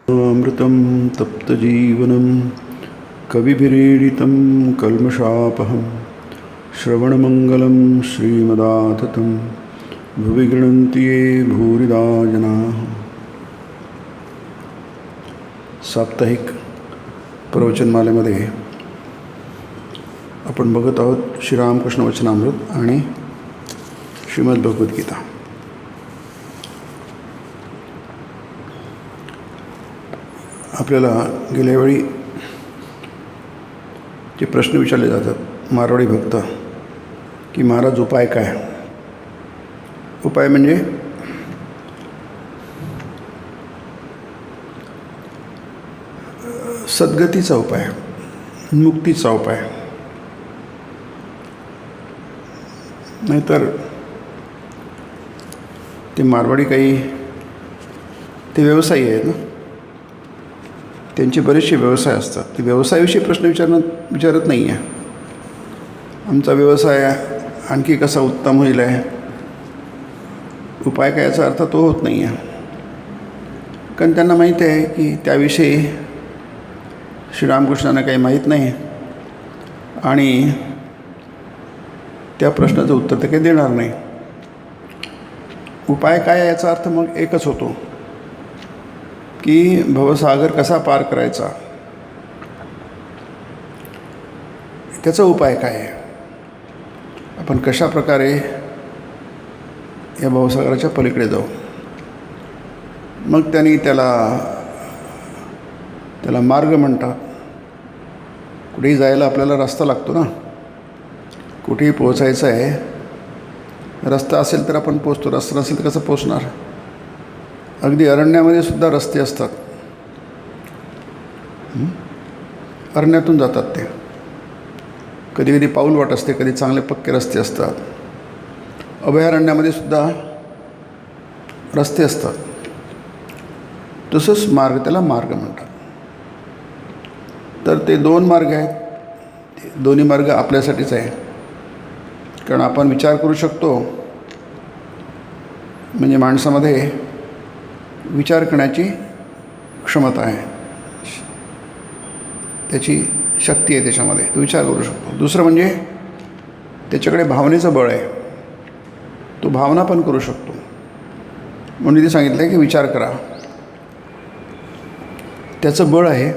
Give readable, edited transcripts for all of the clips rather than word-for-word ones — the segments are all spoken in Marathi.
अमृतं तप्तजीवनं कविभिरीडितं कल्मषापहं श्रवणमङ्गलं श्रीमदाततं भुवि गृह्णन्ति ये भूरिदा जनाः। साप्ताहिक प्रवचनमालेमध्ये आपण बघत आहोत श्रीरामकृष्ण वचनामृत आणि श्रीमद्भगवद्गीता। आपल्याला गेल्या वेळी जे प्रश्न विचारले जातात मारवाडी भक्त की महाराज उपाय काय? उपाय म्हणजे सद्गतीचा उपाय, मुक्तीचा उपाय, नाहीतर ते मारवाडी काही ते व्यवसायी आहेत ना, त्यांचे बरेचसे व्यवसाय असतात। ते व्यवसायाविषयी प्रश्न विचारत नाही आहे, आमचा व्यवसाय आणखी कसा उत्तम होईल आहे, उपाय काय याचा अर्थ तो होत नाही आहे। कारण त्यांना माहीत आहे की त्याविषयी श्रीरामकृष्णांना काही माहीत नाही आणि त्या प्रश्नाचं उत्तर ते काही देणार नाही। उपाय काय याचा अर्थ मग एकच होतो की भवसागर कसा पार करायचा, त्याचा उपाय काय आहे, आपण कशा प्रकारे या भवसागराच्या पलीकडे जाऊ। मग त्यांनी त्याला मार्ग म्हणतात। कुठेही जायला आपल्याला रस्ता लागतो ना, कुठेही पोचायचं आहे, रस्ता असेल तर आपण पोचतो, रस्ता नसेल तर कसं पोचणार। अगदी अरण्यामध्ये सुद्धा रस्ते असतात, अरण्यातून जातात ते, कधी कधी पाऊल वाट असते, कधी चांगले पक्के रस्ते असतात। अभयारण्यामध्ये सुद्धा रस्ते असतात, तसंच मार्ग, त्याला मार्ग म्हणतात। तर ते दोन मार्ग आहेत, दोन्ही मार्ग आपल्यासाठीच आहे। कारण आपण विचार करू शकतो, म्हणजे माणसामध्ये विचार करण्याची क्षमता आहे, त्याची शक्ती आहे, त्याच्यामध्ये तो विचार करू शकतो। दुसरं म्हणजे त्याच्याकडे भावनेचं बळ आहे, तो भावना पण करू शकतो। म्हणून तिथे सांगितलं आहे की विचार करा, त्याचं बळ आहे,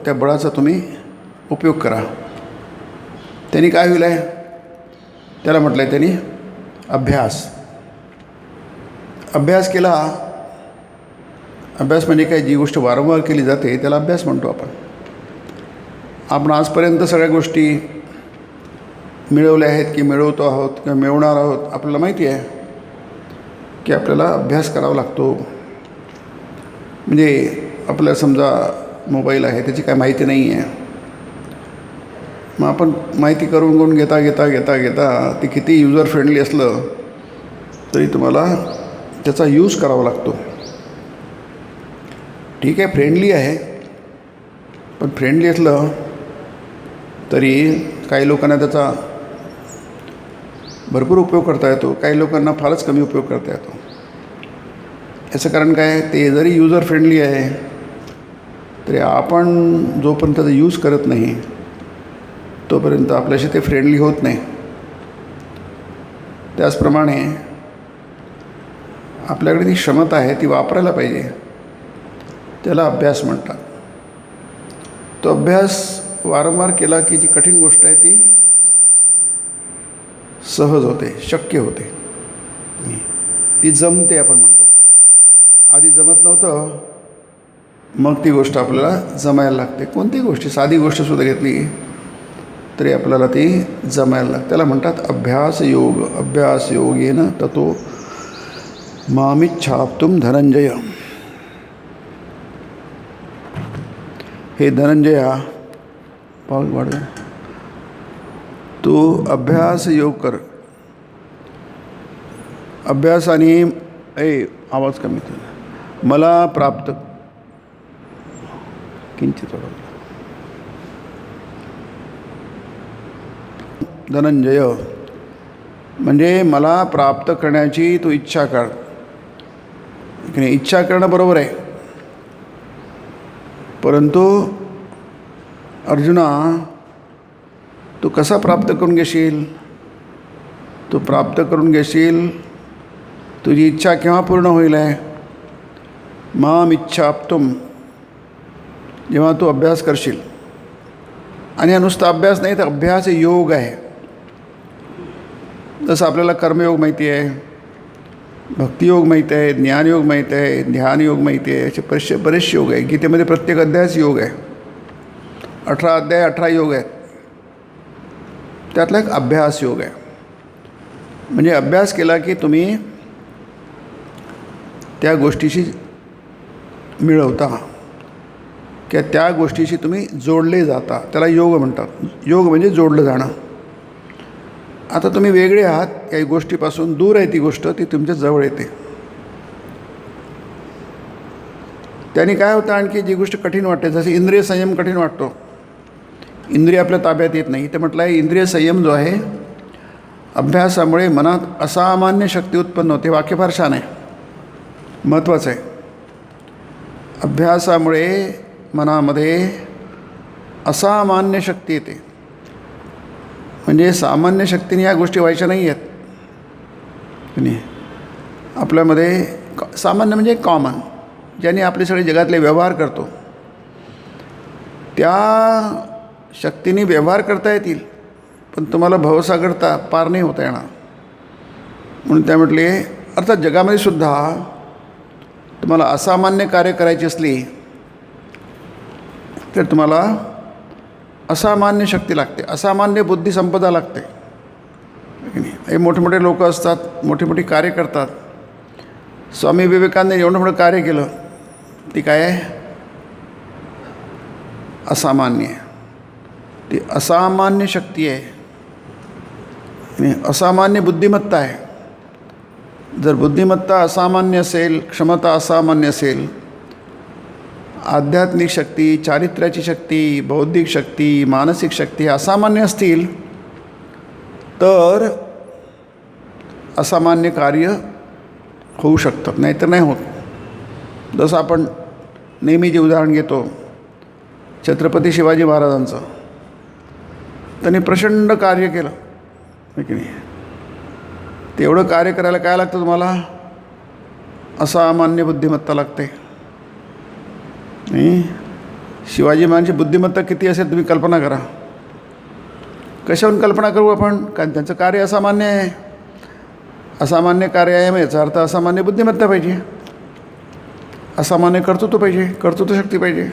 त्या बळाचा तुम्ही उपयोग करा। त्यांनी काय होईल आहे, त्याला म्हटलं आहे त्यांनी अभ्यास केला। अभ्यास म्हणजे काय, जी गोष्ट वारंवार केली जाते त्याला अभ्यास म्हणतो आपण आजपर्यंत सगळ्या गोष्टी मिळवल्या आहेत की मिळवतो आहोत किंवा मिळवणार आहोत, आपल्याला माहिती आहे की आपल्याला अभ्यास करावा लागतो। म्हणजे आपल्याला समजा मोबाईल आहे, त्याची काय माहिती नाही आहे, मग आपण माहिती करून घेता ती किती युजर फ्रेंडली असलं तरी तुम्हाला त्याचा यूज करावा लागतो। ठीक आहे, फ्रेंडली आहे, पण फ्रेंडली असलं तरी काही लोकांना त्याचा भरपूर उपयोग करता येतो, काही लोकांना फारच कमी उपयोग करता येतो। याचं कारण काय, ते जरी युजर फ्रेंडली आहे तरी आपण जोपर्यंत त्याचा यूज करत नाही तोपर्यंत आपल्याशी ते फ्रेंडली होत नाही। त्याचप्रमाणे आपल्याकडे ती क्षमता आहे, ती वापरायला पाहिजे, त्याला अभ्यास म्हणतात। तो अभ्यास वारंवार केला की जी कठीण गोष्ट आहे ती सहज होते, शक्य होते, ती जमते आपण म्हणतो। आधी जमत नव्हतं, मग ती गोष्ट आपल्याला जमायला लागते। कोणतीही गोष्टी, साधी गोष्टसुद्धा घेतली तरी आपल्याला ती जमायला लागते, त्याला म्हणतात अभ्यास योगेन ततो मामिच्छाप्तुम धनंजय। हे धनंजया, पाऊस वाढ, तू अभ्यास योग कर। अभ्यासाने आवाज कमी कर, मला प्राप्त किंचित धनंजय म्हणजे मला प्राप्त करण्याची तू इच्छा कर। की नाही. इच्छा करणं बरोबर आहे, परंतु अर्जुना तू कसा प्राप्त करून घेशील? तू प्राप्त करून घेशील, तुझी इच्छा केव्हा पूर्ण होईल आहे? माम इच्छाप्तुम, जेव्हा तू अभ्यास करशील. आणि हा नुसता अभ्यास नाही तर अभ्यास योग आहे. जसं आपल्याला कर्मयोग माहिती आहे, भक्तियोग माहीत आहे, ज्ञानयोग माहीत आहे, ध्यानयोग माहिती आहे, असे बरेचसे योग आहे. गीतेमध्ये प्रत्येक अध्यायाच योग आहे. 18 अध्याय 18 योग आहेत. त्यातला एक अभ्यास योग आहे. म्हणजे अभ्यास केला की तुम्ही त्या गोष्टीशी मिळवता किंवा त्या गोष्टीशी तुम्ही जोडले जाता, त्याला योग म्हणतात. योग म्हणजे जोडलं जाणं. आता तुम्ही वेगळे आहात, काही गोष्टीपासून दूर आहे ती गोष्ट, ती तुमच्या जवळ येते. त्याने काय होतं, आणखी जी गोष्ट कठीण वाटते, जसे इंद्रिय संयम कठीण वाटतो, इंद्रिय आपल्या ताब्यात येत नाही. ते म्हटलं आहे इंद्रिय संयम जो आहे, अभ्यासामुळे मनात असामान्य शक्ती उत्पन्न होते. वाक्य फार छान आहे, महत्त्वाचं आहे. अभ्यासामुळे मनामध्ये असामान्य शक्ती येते. म्हणजे सामान्य शक्तीने या गोष्टी व्हायच्या नाही आहेत. नाही, आपल्यामध्ये सामान्य म्हणजे कॉमन, ज्याने आपले सगळे जगातले व्यवहार करतो, त्या शक्तीने व्यवहार करता येतील, पण तुम्हाला भवसागरता पार नाही होता येणार. म्हणून त्या म्हटले, अर्थात जगामध्ये सुद्धा तुम्हाला असामान्य कार्य करायची असली तर तुम्हाला असामान्य शक्ती लागते, असामान्य बुद्धिसंपदा लागते. हे मोठे मोठे लोक असतात, मोठी मोठी कार्य करतात. स्वामी विवेकानंद एवढं मोठं कार्य केलं, ती काय आहे? असामान्य आहे. ती असामान्य शक्ती आहे, असामान्य बुद्धिमत्ता आहे. जर बुद्धिमत्ता असामान्य असेल, क्षमता असामान्य असेल, आध्यात्मिक शक्ती, चारित्र्याची शक्ती, बौद्धिक शक्ती, मानसिक शक्ती असामान्य असतील तर असामान्य कार्य होऊ शकतात, नाहीतर नाही होत. जसं आपण नेहमी जे उदाहरण घेतो छत्रपती शिवाजी महाराजांचं, त्यांनी प्रचंड कार्य केलं, आहे की नाही. तेवढं कार्य करायला काय लागतं तुम्हाला? असामान्य बुद्धिमत्ता लागते. नाही, शिवाजी महाराजांची बुद्धिमत्ता किती असेल तुम्ही कल्पना करा. कशावरून कल्पना करू आपण? कारण त्यांचं कार्य असामान्य आहे. असामान्य कार्य आहे याचा अर्थ असामान्य बुद्धिमत्ता पाहिजे, असामान्य कर्तृत्व पाहिजे, कर्तृत्व शक्ती पाहिजे.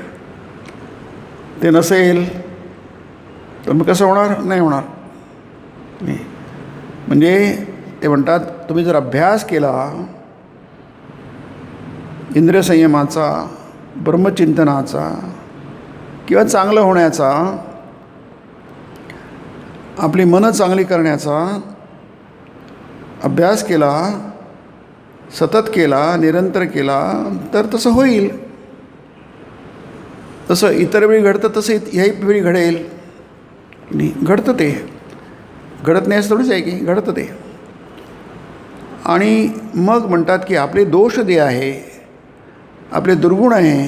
ते नसेल तर मग कसं होणार? नाही होणार. नाही, म्हणजे ते म्हणतात तुम्ही जर अभ्यास केला इंद्रिय संयमाचा, ब्रह्मचिंतनाचा किंवा चांगलं होण्याचा, आपली मनं चांगली करण्याचा अभ्यास केला, सतत केला, निरंतर केला, तर तसं होईल. तसं इतर वेळी घडतं तसं ह्याही वेळी घडेल. नाही, घडतं ते, घडत नाही असं थोडीच आहे की घडतं ते. आणि मग म्हणतात की आपले दोष जे आहे, आपले दुर्गुण आहे,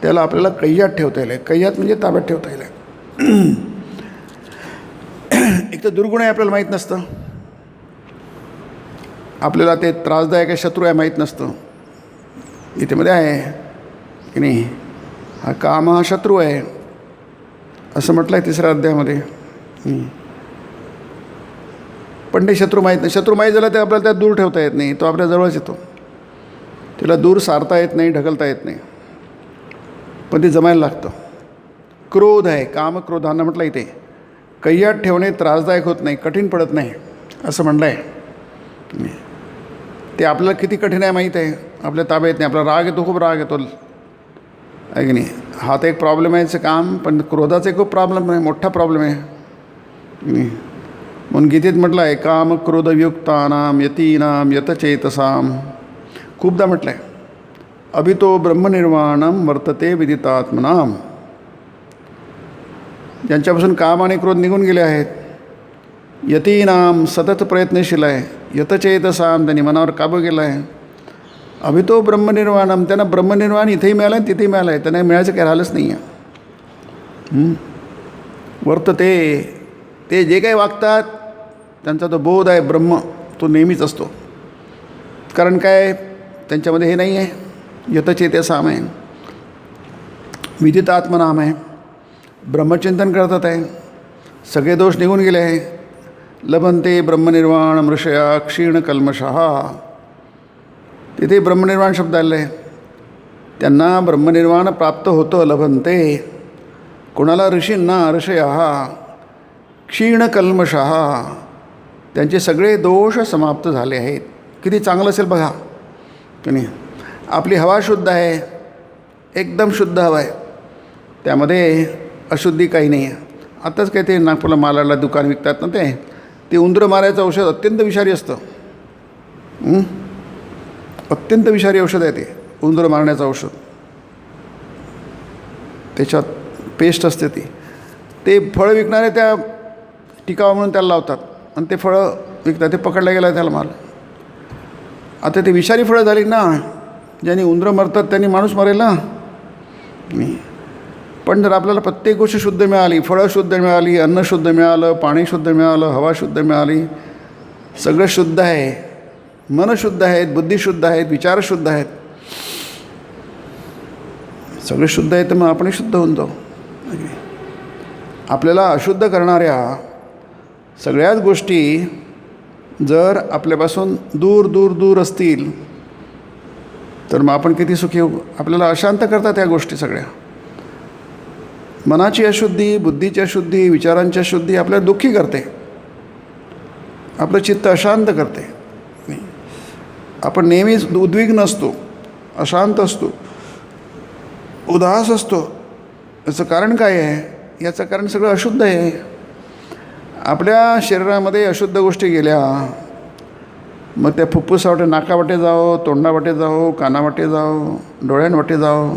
त्याला आपल्याला कैयात ठेवता येईल. कैयात म्हणजे ताब्यात ठेवता येईल. एक तर दुर्गुण आहे आपल्याला माहीत नसतं, आपल्याला ते त्रासदायक आहे, शत्रू आहे माहीत नसतं. इथेमध्ये आहे की नाही, हा काम हा शत्रू आहे असं म्हटलं आहे 3ऱ्या अध्यायामध्ये. पण ते शत्रू माहीत नाही. शत्रू माहीत झाला ते आपल्याला त्यात दूर ठेवता येत नाही, तो आपल्या जवळच येतो. तिला दूर सारता येत नाही, ढकलता येत नाही, पण ते जमायला लागतं. क्रोध आहे, कामक्रोधांना म्हटलं इथे कैयात ठेवणे त्रासदायक होत नाही, कठीण पडत नाही असं म्हटलं आहे. ते आपल्याला किती कठीण आहे माहीत आहे, आपल्या ताब्यात नाही. आपला राग येतो, खूप राग येतो, आहे की नाही. हा तर एक प्रॉब्लेम आहे याचं काम, पण क्रोधाचा एक खूप प्रॉब्लेम आहे, मोठा प्रॉब्लेम आहे. म्हणून गीतेत म्हटलं आहे काम क्रोधयुक्तानां यतीनां यतचेतसां, खूपदा म्हटलं आहे. अभितो ब्रह्मनिर्वाणं वर्तते विदितात्मनां, ज्यांच्यापासून काम आणि क्रोध निघून गेले आहेत. यतीनां सतत प्रयत्नशील आहे, यतचेतसां त्यांनी मनावर काबू केला आहे. अभितो ब्रह्मनिर्वाणम, त्यांना ब्रह्मनिर्वाण इथेही मिळालं आहे तिथेही मिळालं आहे, त्यांना मिळायचं काही राहिलंच नाही आहे. वर्तते, ते जे काही वागतात त्यांचा तो बोध आहे ब्रह्म, तो नेहमीच असतो. कारण काय, त्यांच्यामध्ये हे नाही आहे, यतचेते साम आहे, विदित आत्मनाम आहे, ब्रह्मचिंतन करतात आहे, सगळे दोष निघून गेले आहे. लभंते ब्रह्मनिर्वाण मृषया क्षीण कल्मषः, तिथे ब्रह्मनिर्वाण शब्द आले आहे. त्यांना ब्रह्मनिर्वाण प्राप्त होतं. लभंते कोणाला, ऋषींना, ऋषया क्षीण कल्मषः, त्यांचे सगळे दोष समाप्त झाले आहेत. किती चांगलं असेल बघा की नाही. आपली हवा शुद्ध आहे, एकदम शुद्ध हवा आहे, त्यामध्ये अशुद्धी काही नाही आहे. आताच काय ते नागपूरला मालाडला दुकान विकतात ना, ते उंदरं मारायचं औषध अत्यंत विषारी असतं. अत्यंत विषारी औषध आहे ते उंदरं मारण्याचं औषध. त्याच्यात पेस्ट असते ते फळं विकणारे त्या टिकावं म्हणून त्याला लावतात आणि ते फळं विकतात. ते पकडलं गेलं त्याला माल. आता ते विषारी फळं झाली ना, ज्यांनी उंदरं मरतात त्यांनी माणूस मरेल ना. पण जर आपल्याला प्रत्येक गोष्ट शुद्ध मिळाली, फळं शुद्ध मिळाली, अन्न शुद्ध मिळालं, पाणी शुद्ध मिळालं, हवा शुद्ध मिळाली, सगळं शुद्ध आहे, मन शुद्ध आहेत, बुद्धी शुद्ध आहेत, विचार शुद्ध आहेत, सगळे शुद्ध आहे, तर मग आपण शुद्ध होऊन जाऊ. आपल्याला अशुद्ध करणाऱ्या सगळ्याच गोष्टी जर आपल्यापासून दूर दूर दूर असतील तर मग आपण किती सुखी होऊ. आपल्याला अशांत करतात त्या गोष्टी सगळ्या. मनाची अशुद्धी, बुद्धीची अशुद्धी, विचारांची अशुद्धी आपल्याला दुःखी करते, आपलं चित्त अशांत करते. आपण नेहमीच उद्विग्न असतो, अशांत असतो, उदास असतो. याचं कारण काय आहे? याचं कारण सगळं अशुद्ध आहे. आपल्या शरीरामध्ये अशुद्ध गोष्टी गेल्या, मग त्या फुफ्फुसावाटे, नाकावाटे जाओ, तोंडावाटे जाओ, कानावाटे जाओ, डोळ्यांवाटे जाओ,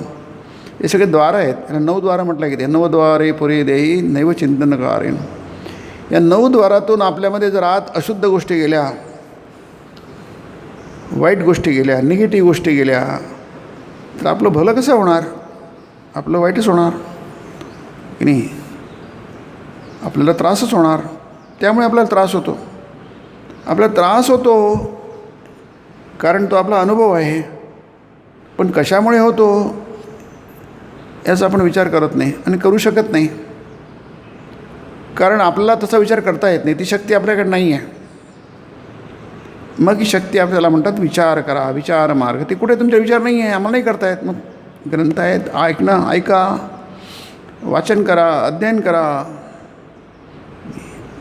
हे सगळे द्वार आहेत. याला 9 द्वारं म्हटलं की ते 9 द्वारे पुरी देई नैव चिंतनकारेण. या 9 द्वारातून आपल्यामध्ये जर आत अशुद्ध गोष्टी गेल्या, वाईट गोष्टी गेल्या, निगेटिव्ह गोष्टी गेल्या, तर आपलं भलं कसं होणार? आपलं वाईटच होणार की नाही. आपल्याला त्रासच होणार. त्यामुळे आपल्याला त्रास होतो. आपल्याला त्रास होतो कारण तो आपला अनुभव आहे. पण कशामुळे होतो याचा आपण विचार करत नाही आणि करू शकत नाही. कारण आपल्याला तसा विचार करता येत नाही, ती शक्ती आपल्याकडे नाही आहे. मग ही शक्ती आपल्याला म्हणतात विचार करा, विचार मार्ग. ते कुठे तुमचा विचार नाही आहे, आम्हाला नाही करता येत. मग ग्रंथ आहेत, ऐका, वाचन करा, अध्ययन करा.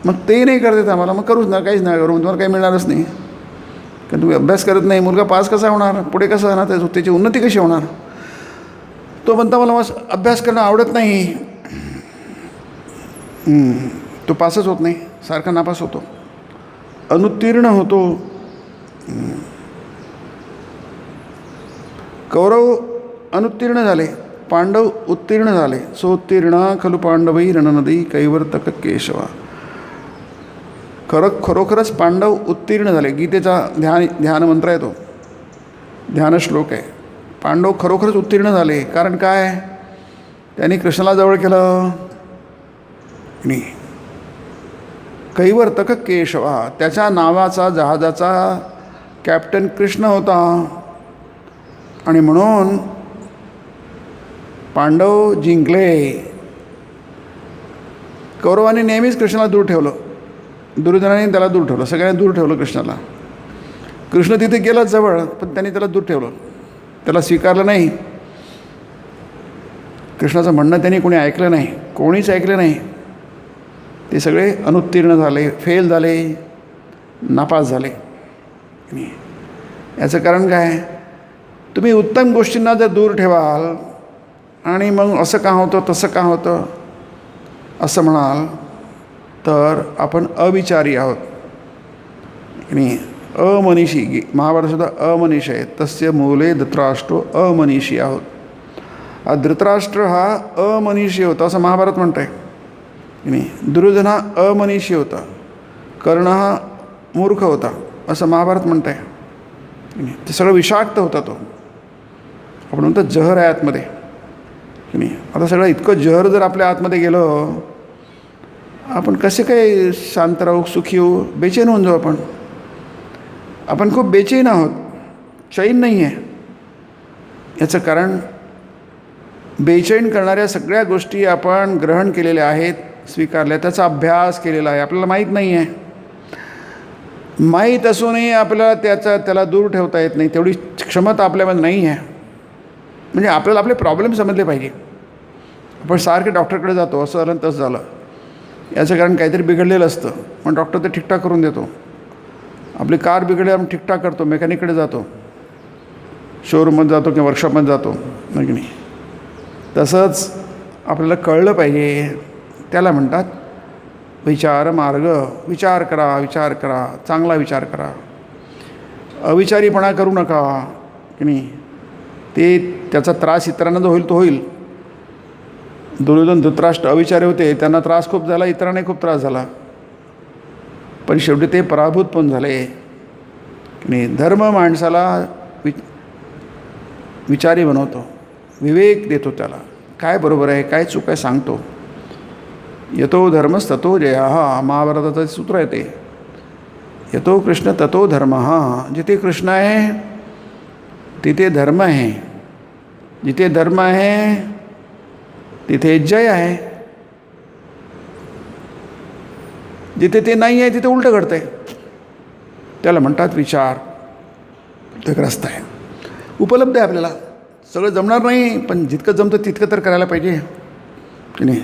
मग ते नाही करत येत आम्हाला, मग करूच ना, काहीच नाही करू, तुम्हाला काही मिळणारच नाही. कारण तुम्ही अभ्यास करत नाही, मुलगा पास कसा होणार, पुढे कसं होणार, त्याची उन्नती कशी होणार? तो म्हणता मला अभ्यास करणं आवडत नाही, तो पासच होत नाही, सारखा नापास होतो, अनुत्तीर्ण होतो. कौरव अनुत्तीर्ण झाले, पांडव उत्तीर्ण झाले. सोत्तीर्ण खलु पांडवई रणनदी कैवर्तक केशवा. खरोखरच पांडव उत्तीर्ण झाले. गीतेचा ध्यान मंत्र आहे, तो ध्यान श्लोक आहे. पांडव खरोखरच उत्तीर्ण झाले. कारण काय? त्यांनी कृष्णाला जवळ केलं. नाही, कैवर्तक केशवा, त्याच्या नावाचा जहाजाचा कॅप्टन कृष्ण होता. आणि म्हणून पांडव जिंकले. कौरवांनी नेहमीच कृष्णाला दूर ठेवलं, दुर्योधनाने त्याला दूर ठेवलं, सगळ्यांनी दूर ठेवलं कृष्णाला. कृष्ण तिथे गेला जवळ, पण त्यांनी त्याला दूर ठेवलं, त्याला स्वीकारलं नाही. कृष्णाचं म्हणणं त्यांनी कोणी ऐकलं नाही, कोणीच ऐकलं नाही. ते सगळे अनुत्तीर्ण झाले, फेल झाले, नापास झाले. याचं कारण काय? तुम्ही उत्तम गोष्टींना जर दूर ठेवाल आणि मग असं का होतं, तसं का होतं असं म्हणाल, तर आपण अविचारी आहोत. आणि अमनीषी, महाभारतसुद्धा अमनीष आहे. तस्य मूले धृतराष्ट्रो अमनीषी आहोत. हा धृतराष्ट्र हा अमनीषी होता असं महाभारत म्हणतं आहे. नाही, दुर्योधन हा अमनीषी होता, कर्ण हा मूर्ख होता असं महाभारत म्हणतं आहे. की नाही. ते सगळं विषाक्त होता तो. आपण म्हणतो जहर आहे आतमध्ये की नाही. आता सगळं इतकं जहर जर आपल्या आतमध्ये गेलं, आपण कसे काय शांत राहू, सुखी होऊ, बेचैन होऊन जाऊ. आपण खूप बेचैन आहोत, चैन नाही आहे. याचं कारण बेचैन करणाऱ्या सगळ्या गोष्टी आपण ग्रहण केलेल्या आहेत, स्वीकारल्या, त्याचा अभ्यास केलेला आहे. आपल्याला माहीत नाही आहे. माहीत असूनही आपल्याला त्याला दूर ठेवता येत नाही, तेवढी क्षमता आपल्यामध्ये नाही आहे. म्हणजे आपल्याला आपले प्रॉब्लेम समजले पाहिजे. आपण सारखे डॉक्टरकडे जातो, असं झालं तसं झालं, याचं कारण काहीतरी बिघडलेलं असतं, पण डॉक्टर ते ठीकठाक करून देतो. आपली कार बिघडली, आपण ठीकठाक करतो, मेकॅनिककडे जातो, शोरूममध्ये जातो किंवा वर्कशॉपमध्ये जातो, नाही की नाही. तसंच आपल्याला कळलं पाहिजे. त्याला म्हणतात विचार मार्ग. विचार करा, विचार करा, चांगला विचार करा, अविचारीपणा करू नका की नाही. त्याचा त्रास इतरांना जो होईल तो होईल. दुर्योधन धृतराष्ट्र अविचारी होते, त्यांना त्रास खूप झाला, इतरांनाही खूप त्रास झाला, पण शेवटी ते पराभूत पण झाले की नाही. धर्म माणसाला विचारी बनवतो, विवेक देतो, त्याला काय बरोबर आहे काय चूक आहे सांगतो. यतो धर्मस ततो जयः, महाभारताचं सूत्र आहे ते. यतो कृष्ण ततो धर्मः. जिथे कृष्ण आहे तिथे धर्म आहे, जिथे धर्म आहे तिथे जय आहे, जिथे ते नाही आहे तिथे उलटं घडतं आहे. त्याला म्हणतात विचार. एक रस्ता आहे, उपलब्ध आहे आपल्याला. सगळं जमणार नाही, पण जितकं जमतं तितकं तर करायला पाहिजे की नाही.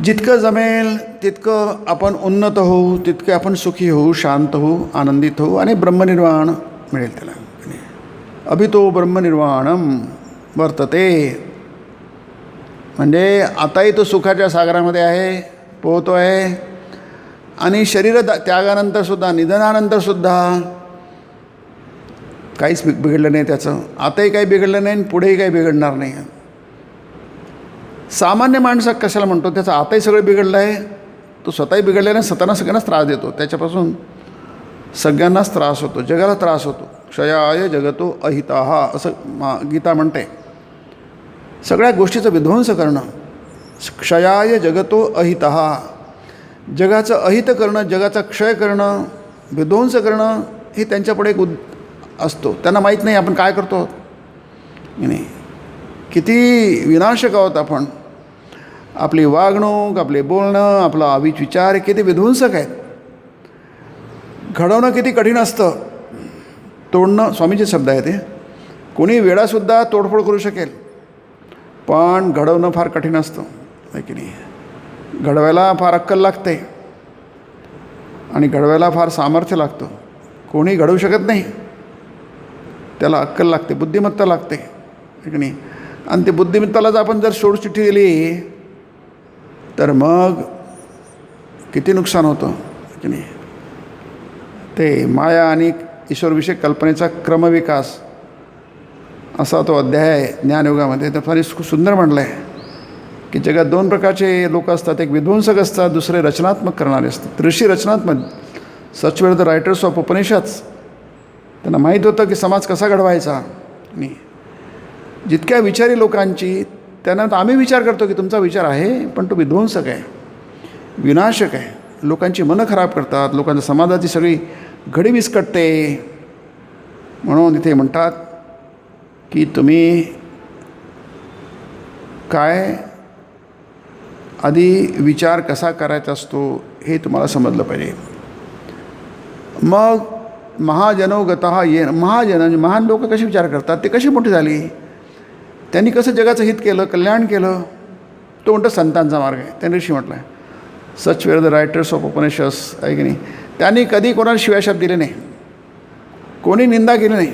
जितकं जमेल तितकं आपण उन्नत होऊ, तितके आपण सुखी होऊ, शांत होऊ, आनंदित होऊ आणि ब्रह्मनिर्वाण मिळेल त्याला. अभितो ब्रह्मनिर्वाणम वर्तते. म्हणजे आताही तो सुखाच्या सागरामध्ये आहे, पोहतो आहे. आणि शरीर त्यागानंतरसुद्धा, निधनानंतरसुद्धा काहीच बिघडलं नाही त्याचं. आताही काही बिघडलं नाही आणि पुढेही काही बिघडणार नाही. सामान्य माणसा कशाला म्हणतो, त्याचं आताही सगळं बिघडलं आहे, तो स्वतःही बिघडलेला नाही, सगळ्यांनाच त्रास देतो. त्याच्यापासून सगळ्यांनाच त्रास होतो, जगाला त्रास होतो. क्षयाय जगतो अहिताः असं गीता म्हणते. सगळ्या गोष्टीचं विध्वंस करणं. क्षयाय जगतो अहितः. जगाचं अहित करणं, जगाचा क्षय करणं, विध्वंस करणं हे त्यांच्यापुढे एक असतो. त्यांना माहीत नाही आपण काय करतो नाही. किती विनाशक आहोत आपण. आपली वागणूक, आपले बोलणं, आपला विचार किती विध्वंसक आहेत. घडवणं किती कठीण असतं, तोडणं स्वामीचे शब्द आहे ते. कोणी वेळासुद्धा तोडफोड करू शकेल, पण घडवणं फार कठीण असतं आहे की नाही. घडवायला फार अक्कल लागते आणि घडवायला फार सामर्थ्य लागतं. कोणी घडवू शकत नाही, त्याला अक्कल लागते, बुद्धिमत्ता लागते आहे की नाही. आणि ते बुद्धिमत्तालाच आपण जर सोडचिठ्ठी दिली तर मग किती नुकसान होतं की नाही. ते माया आणि ईश्वरविषयक कल्पनेचा क्रमविकास असा तो अध्याय आहे ज्ञानयोगामध्ये. तर फार खूप सुंदर म्हटलं आहे की जगात दोन प्रकारचे लोक असतात. एक विध्वंसक असतात, दुसरे रचनात्मक करणारे असतात. ऋषी रचनात्मक. सच वेर द रायटर्स ऑफ उपनिषद्स. त्यांना माहीत होतं की समाज कसा घडवायचा. आणि जितक्या विचारी लोकांची, त्यांना तर आम्ही विचार करतो की तुमचा विचार आहे, पण तो विध्वंसक आहे, विनाशक आहे. लोकांची मनं खराब करतात, लोकांच्या समाजाची सगळी घडी विस्कटते. म्हणून इथे म्हणतात की तुम्ही काय आधी विचार कसा करायचा असतो हे तुम्हाला समजलं पाहिजे. मग महाजनोगतः ये. महान लोक कसे विचार करतात, ते कशी मोठी झाली, त्यांनी कसं जगाचं हित केलं, कल्याण केलं, तो म्हणतो संतांचा मार्ग आहे. त्यांनी ऋषी म्हटलं आहे. Such were the writers of Upanishads आहे की नाही. त्यांनी कधी कोणाला शिव्याशाप दिले नाही, कोणी निंदा केली नाही.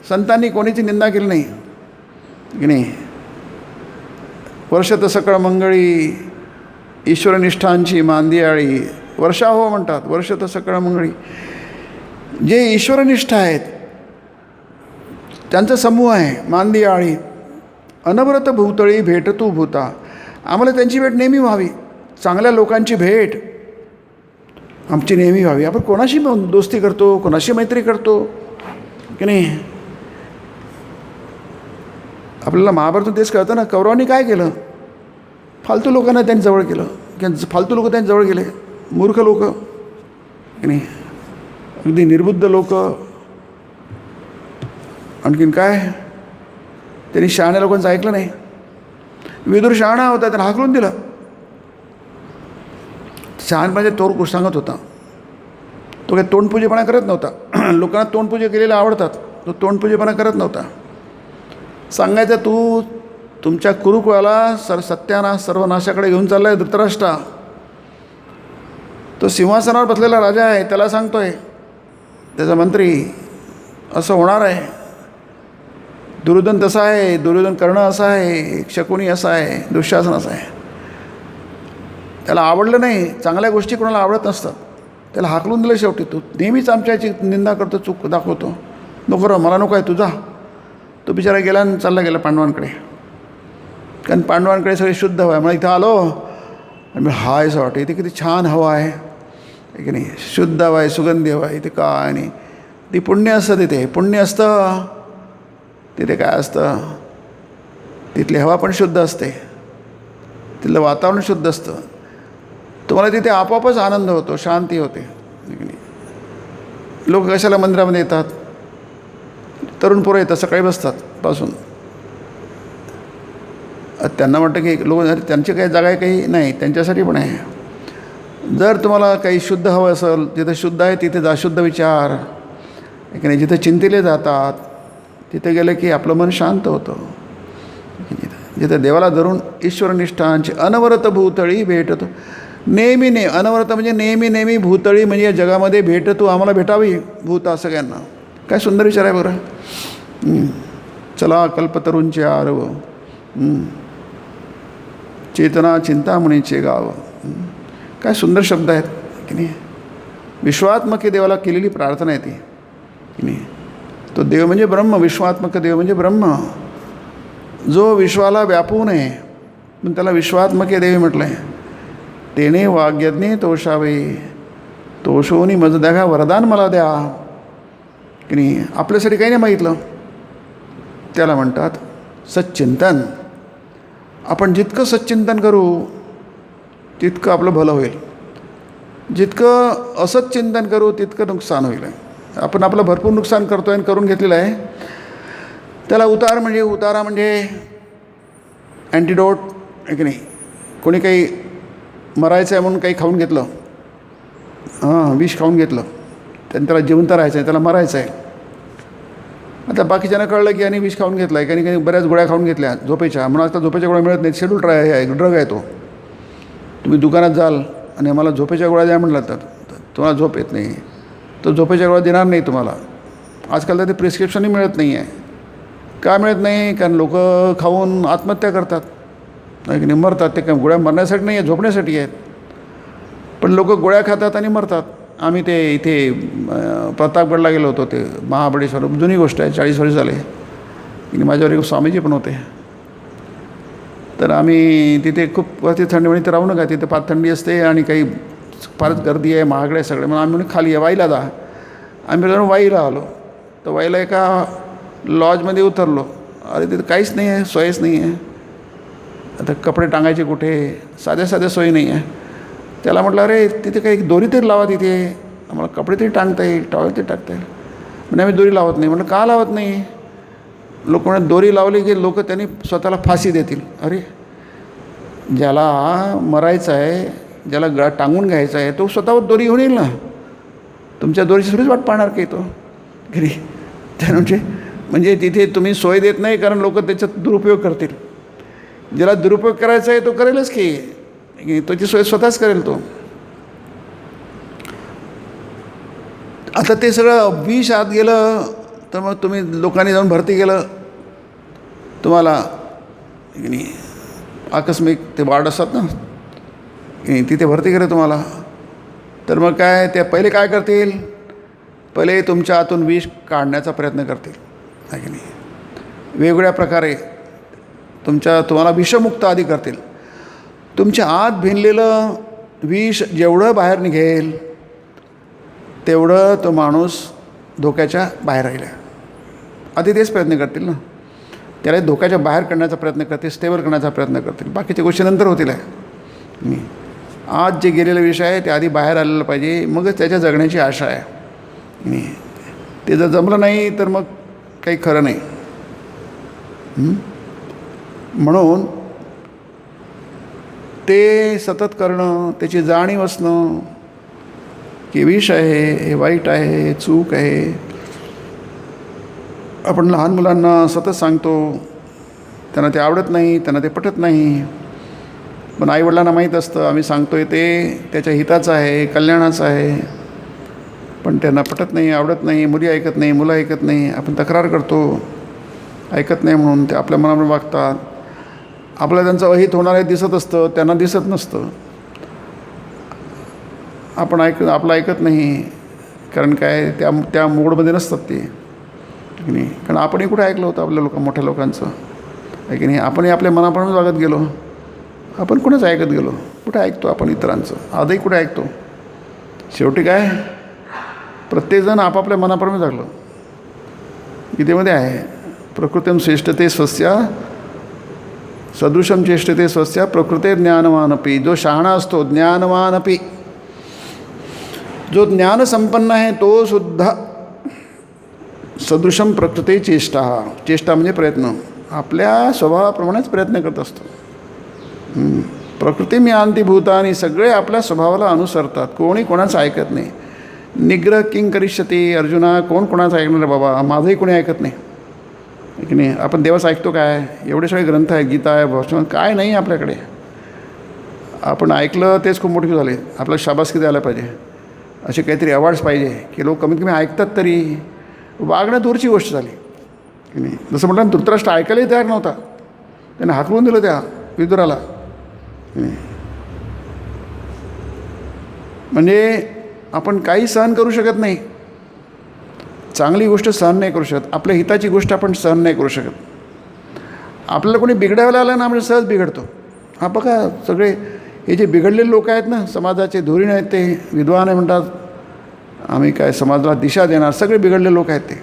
संतांनी कोणीची निंदा केली नाही की नाही. वर्षत सकळ मंगळी ईश्वरनिष्ठांची मांदियाळी. वर्षा हो म्हणतात, वर्षत सकळ मंगळी. जे ईश्वरनिष्ठ आहेत त्यांचा समूह आहे मांदियाळी. अनवरत भूतळी भेट तू भूता. आम्हाला त्यांची भेट नेहमी व्हावी, चांगल्या लोकांची भेट आमची नेहमी व्हावी. आपण कोणाशी दोस्ती करतो, कोणाशी मैत्री करतो, की नाही. आपल्याला महाभारतातून तेच कळतं ना, कौरवांनी काय केलं, फालतू लोकांना त्यांनी जवळ केलं, किंवा फालतू लोक त्यांनी जवळ गेले, मूर्ख लोक की नाही, अगदी निर्बुद्ध लोक. आणखीन काय, त्यांनी शहाण्या लोकांचं ऐकलं नाही. विदुर शहाणा होता, त्यानं हाकलून दिलं. शहाणपणाचे तोर सांगत होता. तो काही तोंडपूजेपणा करत नव्हता. लोकांना तोंडपूजे केलेले आवडतात, तो तोंडपूजेपणा करत नव्हता. सांगायचं, तू तुमच्या कुरुकुळाला सत्यानाश सर्वनाशाकडे घेऊन चालला आहे धृतराष्ट्रा. तो सिंहासनावर बसलेला राजा आहे, त्याला सांगतोय त्याचा मंत्री असं होणार आहे. दुर्योधन तसा आहे, दुर्योधन कर्ण असा आहे, शकुनी असा आहे, दुःशासन असा आहे. त्याला आवडलं नाही. चांगल्या गोष्टी कोणाला आवडत नसतात. त्याला हाकलून दिलं शेवटी. तू नेहमीच आमच्याची निंदा करतो, चूक दाखवतो, नको रा, मला नको आहे तुझा. तो बिचारा गेला आणि चालला गेला पांडवांकडे. कारण पांडवांकडे सगळी शुद्ध हवा आहे. मला इथं आलो आणि हाय असं वाटतं, इथे किती छान हवा आहे की नाही, शुद्ध हवा आहे, सुगंधी हवा आहे. इथे काय नाही, ती पुण्य असतं. तिथे पुण्य असतं. तिथे काय असतं, तिथली हवा पण शुद्ध असते, तिथलं वातावरण शुद्ध असतं. तुम्हाला तिथे आपोआपच आनंद होतो, शांती होते. लोक कशाला मंदिरामध्ये येतात, तरुण पोरं येतात, सकाळी बसतात पासून. त्यांना वाटतं की लोक त्यांची काही जागा आहे, काही नाही, त्यांच्यासाठी पण आहे. जर तुम्हाला काही शुद्ध हवं असेल, जिथं शुद्ध आहे तिथे जा. शुद्ध विचार की नाही, जिथं चिंतिले जातात तिथे गेलं की आपलं मन शांत होतं. जिथं देवाला धरून ईश्वरनिष्ठांची अनवरत भूतळी भेटतो. नेहमी अनवरत म्हणजे नेहमी नेहमी भूतळी म्हणजे या जगामध्ये तू आम्हाला भेटावी भूता सगळ्यांना. काय सुंदर विचार आहे बरं. चला कल्पतरूंचे आरव, चेतना चिंतामणीचे गाव. काय सुंदर शब्द आहेत की नाही. विश्वात्मक देवाला केलेली प्रार्थना आहे ती की नाही. तो देव म्हणजे ब्रह्म, विश्वात्मक देव म्हणजे ब्रह्म, जो विश्वाला व्यापू नये, पण त्याला विश्वात्मक देवी म्हटलं आहे. तेने वाग्यज्ञे तोषावे, तोषोनी मज द्या, वरदान मला द्या की नाही. आपल्यासाठी काही नाही मागितलं, त्याला म्हणतात सच्चिंतन. आपण जितकं सच्चिंतन करू तितकं आपलं भलं होईल. जितकं असंच चिंतन करू तितकं नुकसान होईल. आपण आपलं भरपूर नुकसान करतो आहे आणि करून घेतलेलं आहे. त्याला उतारा म्हणजे अँटिडोट आहे की नाही. कोणी काही मरायचं आहे म्हणून काही खाऊन घेतलं, विष खाऊन घेतलं, त्याला जिवंत राहायचं आहे, त्याला मरायचं आहे. आता बाकीच्यांना कळलं की आणि विष खाऊन घेतला आहे, काही बऱ्याच गोळ्या खाऊन घेतल्या झोपेच्या, म्हणून आता झोपेच्या गोळ्या मिळत नाहीत. शेड्यूल ड्रग आहे तो. तुम्ही दुकानात जाल आणि मला झोपेच्या गोळ्या द्या म्हटलं तर तुम्हाला झोप येत नाही, तो झोपेच्या गोळ्या देणार नाही तुम्हाला. आजकाल तर ते प्रिस्क्रिप्शनही मिळत नाही आहे. का मिळत नाही, कारण लोक खाऊन आत्महत्या करतात नाही की नाही, मरतात. ते काय गोळ्या मरण्यासाठी नाही आहे, झोपण्यासाठी आहेत. पण लोक गोळ्या खातात आणि मरतात. आम्ही ते इथे प्रतापगडला गेलो होतो, ते महाबळेश्वर, जुनी गोष्ट आहे, 40 वर्ष झाले. माझ्यावर एक स्वामीजी पण होते. तर आम्ही तिथे खूप वरती थंडी म्हणे, तर राहू नका, तिथे फार थंडी असते आणि काही फारच गर्दी आहे, महागडे सगळे. म्हणून आम्ही खाली आहे, वाईला जा. आम्ही जाऊन वाईला आलो. तर वाईला एका लॉजमध्ये उतरलो. अरे तिथे काहीच नाही आहे, सोयच नाही आहे. आता कपडे टांगायचे कुठे, साध्या सोयी नाही आहे. त्याला म्हटलं अरे तिथे काही दोरी तरी लावा, तिथे आम्हाला कपडे तरी टांगता येईल, टॉवेल तरी टाकता येईल. म्हणजे आम्ही दोरी लावत नाही. म्हटलं का लावत नाही. लोक म्हणत दोरी लावली की लोक त्यांनी स्वतःला फाशी देतील. अरे ज्याला मरायचं आहे, ज्याला गळा टांगून घ्यायचा आहे, तो स्वतःवर दोरी घेऊन येईल ना. तुमच्या दोरीची थोडीच वाट पाहणार काही तो घरी. म्हणजे तिथे तुम्ही सोय देत नाही, कारण लोक त्याच्यात दुरुपयोग करतील. ज्याला दुरुपयोग करायचा आहे तो करेलच की, त्याची सोय स्वतःच करेल तो. आता ते सगळं विष आत गेलं तर मग तुम्ही लोकांनी जाऊन भरती केलं, तुम्हाला आकस्मिक ते वार्ड असतात ना, तिथे भरती केलं तुम्हाला, तर मग काय ते पहिले काय करतील, पहिले तुमच्या आतून विष काढण्याचा प्रयत्न करतील आहे की नाही. वेगवेगळ्या प्रकारे तुम्हाला विषमुक्त आधी करतील. तुमच्या आत भिनलेलं विष जेवढं बाहेर निघेल तेवढं तो माणूस धोक्याच्या बाहेर राहिला. आधी तेच प्रयत्न करतील ना, त्याला धोक्याच्या बाहेर करण्याचा प्रयत्न करतील, स्टेबल करण्याचा प्रयत्न करतील. बाकीच्या गोष्टी नंतर होतील आहे. आज जे गेलेले विषय आहे ते आधी बाहेर आलेलं पाहिजे, मगच त्याच्या जगण्याची आशा आहे. ते जर जमलं नाही तर मग काही खरं नाही. म्हणून ते सतत करणं, त्याची जाणीव असणं की विष आहे, हे वाईट आहे, हे चूक आहे. आपण लहान मुलांना सतत सांगतो, त्यांना ते आवडत नाही, त्यांना ते पटत नाही. पण आईवडिलांना माहीत असतं आम्ही सांगतो आहे ते त्याच्या हिताचं आहे, कल्याणाचं आहे. पण त्यांना पटत नाही, आवडत नाही. मुली ऐकत नाही, मुलं ऐकत नाही. आपण तक्रार करतो, ऐकत नाही म्हणून ते आपल्या मनावर वागतात. आपल्याला त्यांचं अहित होणार आहे दिसत असतं, त्यांना दिसत नसतं. आपण आपलं ऐकत नाही, कारण काय त्या मूडमध्ये नसतात ते, की नाही. कारण आपणही कुठे ऐकलं होतं आपल्या मोठ्या लोकांचं, आहे की नाही. आपणही आपल्या मनाप्रमाणेच वागत गेलो. आपण कुणाच ऐकत गेलो? कुठे ऐकतो आपण इतरांचं? आजही कुठे ऐकतो? शेवटी काय, प्रत्येकजण आपापल्या मनाप्रमाणे जगलो. गीतेमध्ये आहे, प्रकृतीम श्रेष्ठते स्वस्या सदृशम चेष्टते स्वस्या प्रकृते ज्ञानवानपी. जो शहाणा असतो, ज्ञानवानपी, जो ज्ञानसंपन्न आहे तो सुद्धा सदृशम प्रकृते चेष्टा. चेष्टा म्हणजे प्रयत्न, आपल्या स्वभावाप्रमाणेच प्रयत्न करत असतो. प्रकृती मी आणती भूतानी, सगळे आपल्या स्वभावाला अनुसरतात. कोणी कोणाचं ऐकत नाही. निग्रह किंग करिष्यती. अर्जुना, कोण कोणाचं ऐकणार बाबा? माझंही कोणी ऐकत नाही, की नाही. आपण देवाचं ऐकतो काय? एवढे सगळे ग्रंथ आहेत, गीता आहे, भाषण, काय नाही आपल्याकडे. आपण ऐकलं तेच खूप मोठी झाले. आपल्याला शाबासकी द्यायला पाहिजे, असे काहीतरी अवॉर्ड्स पाहिजे की लोक कमीत कमी ऐकतात तरी. वागणं दूरची गोष्ट झाली, की नाही. जसं म्हटलं ना, धृतराष्ट्र ऐकायलाही तयार नव्हता, त्याने हाकलून दिलं त्या विदुराला. म्हणजे आपण काही सहन करू शकत नाही. चांगली गोष्ट सहन नाही करू शकत. आपल्या हिताची गोष्ट आपण सहन नाही करू शकत. आपल्याला कोणी बिघडायला आलं ना, आपण सहज बिघडतो. हा बघा, सगळे हे जे बिघडलेले लोक आहेत ना, समाजाचे धुरीण आहेत, ते विद्वान आहे, म्हणतात आम्ही काय समाजाला दिशा देणार. सगळे बिघडलेले लोक आहेत ते.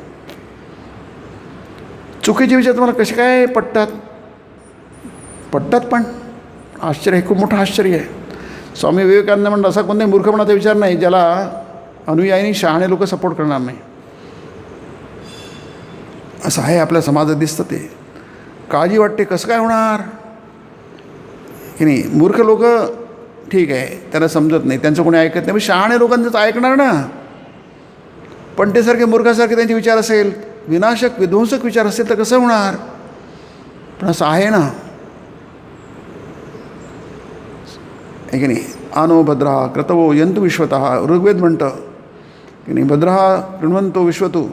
चुकीचे विचार तुम्हाला कसे काय पटतात? पण आश्चर्य, हे खूप मोठं आश्चर्य आहे. स्वामी विवेकानंद म्हणतात, असा कोणत्याही मूर्खपणाचा विचार नाही ज्याला अनुयायी शहाणे लोक सपोर्ट करणार नाही. असं आहे आपल्या समाजात दिसतं ते. काळजी वाटते, कसं काय होणार, की नाही. मूर्ख लोक ठीक आहे, त्यांना समजत नाही, त्यांचं कोणी ऐकत नाही. पण शहाणे लोकांचंच ऐकणार ना. पण ते सारखे मूर्खासारखे त्यांचे विचार असेल, विनाशक विध्वंसक विचार असेल तर कसं होणार? पण असं आहे ना, आहे की नाही. आनो भद्रा क्रतवो यंतु विश्वतः. ऋग्वेद म्हणतं, की नाही, भद्रा कृण्वंतो विश्वतू.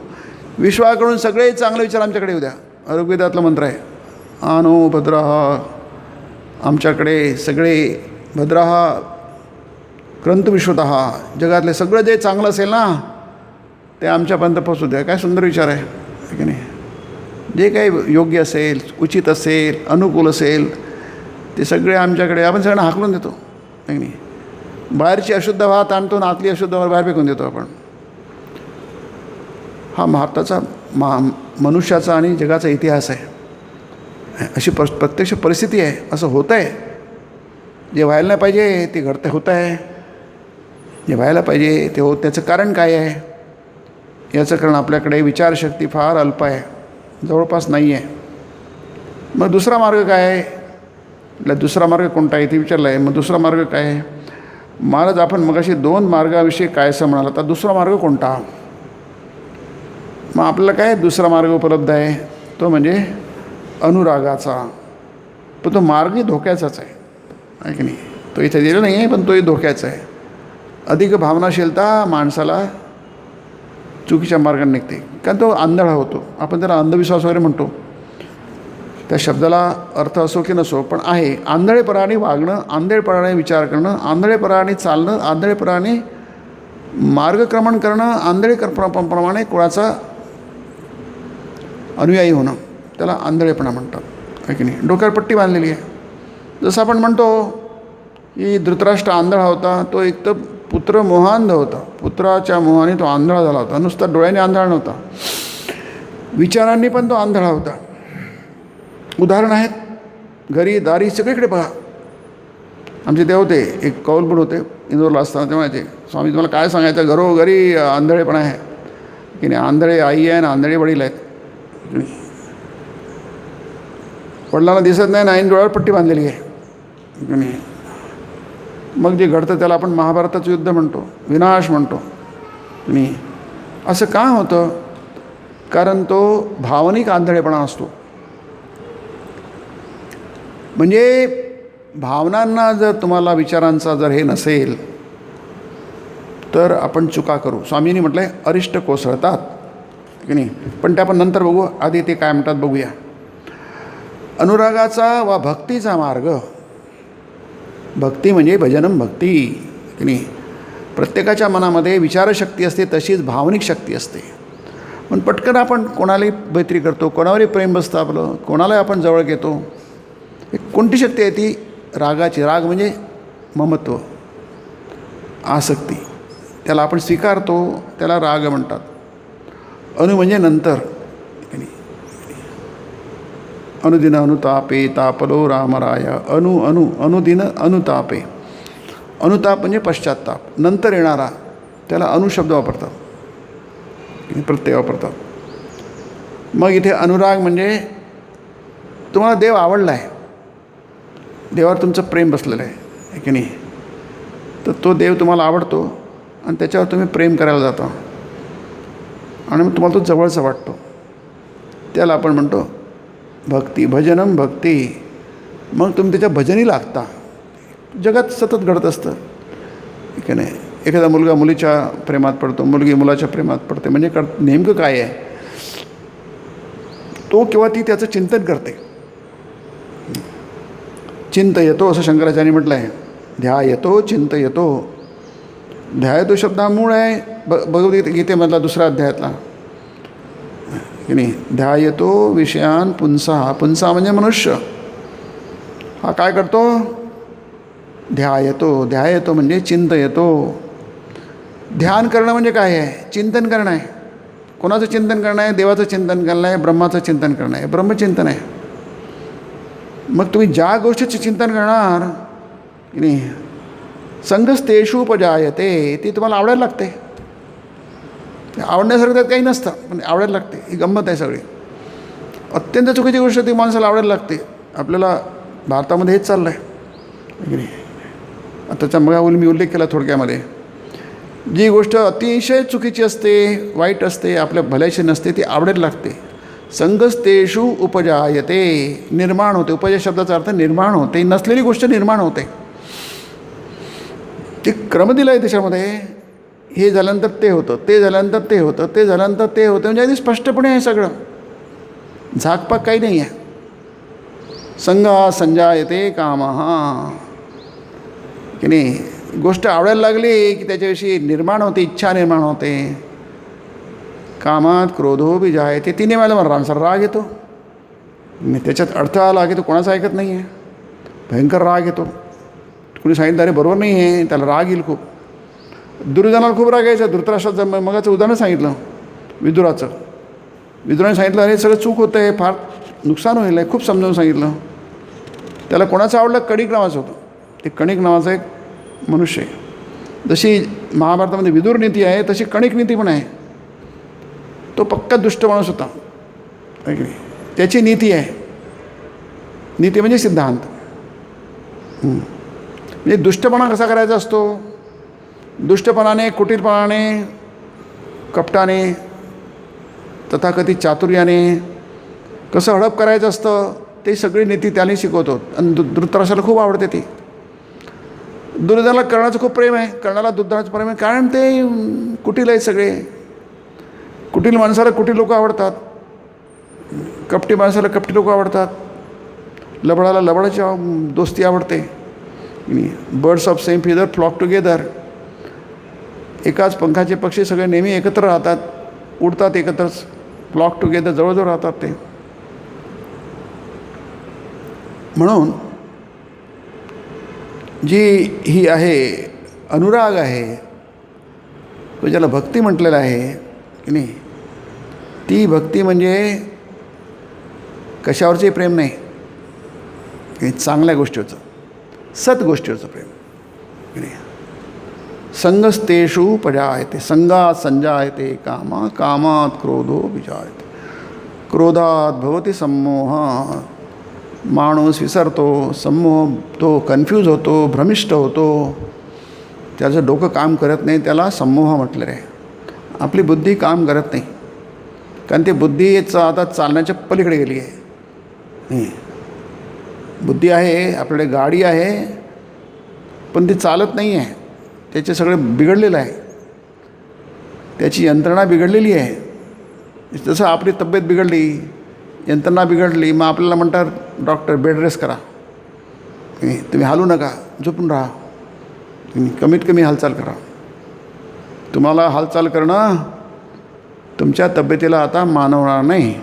विश्वाकडून सगळे चांगले विचार आमच्याकडे येऊ द्या. ऋग्वेदातला मंत्र आहे. आनो भद्रा, आमच्याकडे सगळे भद्राः क्रंतु विश्वतः. जगातले सगळं जे चांगलं असेल ना ते आमच्यापर्यंत पोचू द्या. काय सुंदर विचार आहे की नाही. जे काही योग्य असेल, उचित असेल, अनुकूल असेल ते सगळे आमच्याकडे, आपण सगळ्यांना हाकलून देतो, आहे की नाही. बाहेरची अशुद्ध वाहत आणतो आणि आतली अशुद्ध बाहेर फेकून देतो आपण. हा भारताचा मनुष्याचा आणि जगाचा इतिहास आहे. अशी प्रत्यक्ष परिस्थिती आहे. असं होतं आहे. जे व्हायला नाही पाहिजे ते होतं आहे. जे व्हायला पाहिजे ते त्याचं कारण काय आहे? याचं कारण आपल्याकडे विचारशक्ती फार अल्प आहे, जवळपास नाही आहे. मग दुसरा मार्ग काय आहे? दुसरा मार्ग कोणता आहे ते विचारलं आहे. मग दुसरा मार्ग काय आहे? महाराज, आपण मगाशी 2 मार्गाविषयी काय असं म्हणाला, तर दुसरा मार्ग कोणता? मग आपल्याला काय दुसरा मार्ग उपलब्ध आहे, तो म्हणजे अनुरागाचा. पण तो मार्गही धोक्याचाच आहे की नाही. तो इथे दिला नाही आहे, पण तोही धोक्याचा आहे. अधिक भावनाशीलता माणसाला चुकीच्या मार्गाने निघते, कारण तो आंधळा होतो. आपण त्याला अंधविश्वास वगैरे म्हणतो. त्या शब्दाला अर्थ असो की नसो, पण आहे. आंधळेपणाने वागणं, आंधळेपणाने विचार करणं, आंधळेपणाने चालणं, आंधळेपणाने मार्गक्रमण करणं, आंधळेप्रमाणे कोणाचा अनुयायी होणं, त्याला आंधळेपणा म्हणतात, आहे की नाही. डोक्यावर पट्टी बांधलेली आहे. जसं आपण म्हणतो की धृतराष्ट्र आंधळा होता, तो एक तर पुत्र मोहांध होता. पुत्राच्या मोहाने तो आंधळा झाला होता. नुसता डोळ्याने आंधळा नव्हता, विचारांनी पण तो आंधळा होता. उदाहरण आहेत, घरी दारी सगळीकडे पहा. आमचे ते होते, एक कौल पण होते इंदोरला असताना, तेव्हा ते स्वामी तुम्हाला काय सांगायचं, घरोघरी आंधळेपण आहे की नाही. आंधळे आई आहे ना आंधळे वडील आहेत. वडिलांना दिसत नाही, आईने डोळ्यावर पट्टी बांधलेली आहे नाही. मग जे घडतं त्याला आपण महाभारताचं युद्ध म्हणतो, विनाश म्हणतो नाही. असं का होतं? कारण तो भावनिक आंधळेपणा असतो. म्हणजे भावनांना जर तुम्हाला विचारांचा जर हे नसेल तर आपण चुका करू. स्वामींनी म्हटलं आहे अरिष्ट कोसळतात की नाही, पण ते आपण नंतर बघू. आधी ते काय म्हणतात बघूया. अनुरागाचा वा भक्तीचा मार्ग, भक्ती म्हणजे भजनम भक्ती की नाही. प्रत्येकाच्या मनामध्ये विचारशक्ती असते, तशीच भावनिक शक्ती असते. पण पटकन आपण कोणालाही मैत्री करतो, कोणावरही प्रेम बसतं आपलं, कोणालाही आपण जवळ घेतो. एक कोणती शक्ती आहे ती? रागाची. राग म्हणजे ममत्व, आसक्ती. त्याला आपण स्वीकारतो, त्याला राग म्हणतात. अनु म्हणजे नंतर. अनुदिन अनुतापे तापलो रामराय. अनुदिन अनुतापे. अनुताप म्हणजे पश्चात्ताप, नंतर येणारा. त्याला अनुशब्द वापरतात, प्रत्यय वापरतात. मग इथे अनुराग म्हणजे तुम्हाला देव आवडला आहे, देवावर तुमचं प्रेम बसलेलं आहे की नाही. तर तो देव तुम्हाला आवडतो आणि त्याच्यावर तुम्ही प्रेम करायला जाता आणि मग तुम्हाला तो जवळचा वाटतो. त्याला आपण म्हणतो भक्ती, भजनम भक्ती. मग तुम्ही त्याच्या भजनी लागता. जगात सतत घडत असतं की नाही. एखादा मुलगा मुलीच्या प्रेमात पडतो, मुलगी मुलाच्या प्रेमात पडते. म्हणजे नेमकं काय आहे? तो किंवा ती त्याचं चिंतन करते. चिंतयतो असं शंकराचार्यांनी म्हटलं आहे. ध्यायतो चिंतयतो. ध्यायतो शब्द हा मूळ आहे भगवद्गीतेमधला 2रा अध्यायातला की नाही. ध्यायतो विषयान पुंसा. पुंसा म्हणजे मनुष्य. हा काय करतो? ध्यायतो. ध्यायतो म्हणजे चिंतयतो. ध्यान करणं म्हणजे काय आहे? चिंतन करणं आहे. कोणाचं चिंतन करणं आहे? देवाचं चिंतन करणं आहे, ब्रह्माचं चिंतन करणं आहे, ब्रह्मचिंतन आहे. मग तुम्ही ज्या गोष्टीचे चिंतन करणार की नाही, संगस्तेषु उपजायते, ती तुम्हाला आवडायला लागते. आवडण्यासारखं त्यात काही नसतं, पण आवडायला लागते. ही गंमत आहे सगळी. अत्यंत चुकीची गोष्ट ती माणसाला आवडायला लागते. आपल्याला भारतामध्ये हेच चाललं आहे की नाही. आताच्या मग मी उल्लेख केला थोडक्यामध्ये. जी गोष्ट अतिशय चुकीची असते, वाईट असते, आपल्या भल्याशी नसते, ती आवडायला लागते. संगस्तेषु उपजायते, निर्माण होते. उपजय शब्दाचा अर्थ निर्माण होते. नसलेली गोष्ट निर्माण होते. ते क्रम दिला आहे त्याच्यामध्ये. हे झाल्यानंतर ते होतं, ते झाल्यानंतर ते होतं, ते झाल्यानंतर ते होतं. म्हणजे अगदी स्पष्टपणे आहे सगळं. झाकपाक काही नाही आहे. संगा संजायते कामः की नाही. गोष्ट आवडायला लागली की त्याच्याविषयी निर्माण होते, इच्छा निर्माण होते. कामात क्रोधो बिजायते. तिने मला माणसाला राग येतो. त्याच्यात अर्थ आला की तो कोणाचा ऐकत नाही आहे. भयंकर राग येतो. कुणी सांगितलं अरे बरोबर नाही आहे, त्याला राग येईल खूप. दुर्योधनाला खूप राग यायचा. धृतराष्ट्राचं मगाचं उदाहरण सांगितलं विदुराचं. विदुराने सांगितलं अरे सगळं चूक होतं आहे, फार नुकसान होईल आहे, खूप समजावून सांगितलं. त्याला कोणाचं आवडलं? कणिक नावाचं होतं. ते कणिक नावाचा एक मनुष्य आहे. जशी महाभारतामध्ये विदुर नीती आहे तशी कणिक नीती पण आहे. तो पक्का दुष्ट माणूस होता. त्याची नीती आहे. नीती म्हणजे सिद्धांत. म्हणजे दुष्टपणा कसा करायचा असतो? दुष्टपणाने, कुटीलपणाने, कपटाने, तथाकथित चातुर्याने कसं हडप करायचं असतं ते सगळी नीती त्याने शिकवतो. आणि धृतराष्ट्राला खूप आवडते ती. दुर्योधनाला कर्णाचं खूप प्रेम आहे. कर्णाला दुर्योधनाचं प्रेम आहे कारण ते कुटील आहेत सगळे. कुटील माणसाला कुटील लोक आवडतात, कपटी माणसाला कपटी लोक आवडतात, लबडाला लबडाची दोस्ती आवडते. Birds of same feather flock together. एकाच पंखाचे पक्षी सगळे नेहमी एकत्र राहतात, उडतात एकत्रच, फ्लॉक टुगेदर, जवळजवळ राहतात ते. म्हणून जी ही आहे अनुराग आहे, तो ज्याला भक्ती म्हटलेला आहे की नाही, ती भक्ती म्हणजे कशावरचंही प्रेम नाही, हे चांगल्या गोष्टीवरचं, सत गोष्टीवरचं प्रेम. संगस्तेषु पजायते, संगात संजायते कामा, कामात क्रोधो विजायते, क्रोधात भवती सम्मोह. माणूस विसरतो, सम्मोह तो कन्फ्यूज होतो, भ्रमिष्ट होतो, त्याचं डोकं काम करत नाही, त्याला सम्मोह म्हटलेलं आहे. आपली बुद्धी काम करत नाही, कारण ती बुद्धीचं आता चालण्याच्या पलीकडे गेली आहे. बुद्धी आहे, आपल्याकडे गाडी आहे, पण ती चालत नाही आहे, त्याचे सगळं बिघडलेलं आहे, त्याची यंत्रणा बिघडलेली आहे. जसं आपली तब्येत बिघडली, यंत्रणा बिघडली, मग आपल्याला म्हणतात डॉक्टर बेड रेस्ट करा, तुम्ही हालू नका, झोपून राहा, तुम्ही कमीत कमी हालचाल करा. तुम्हाला हालचाल करणं तुमच्या तब्येतीला आता मानवणार नाही.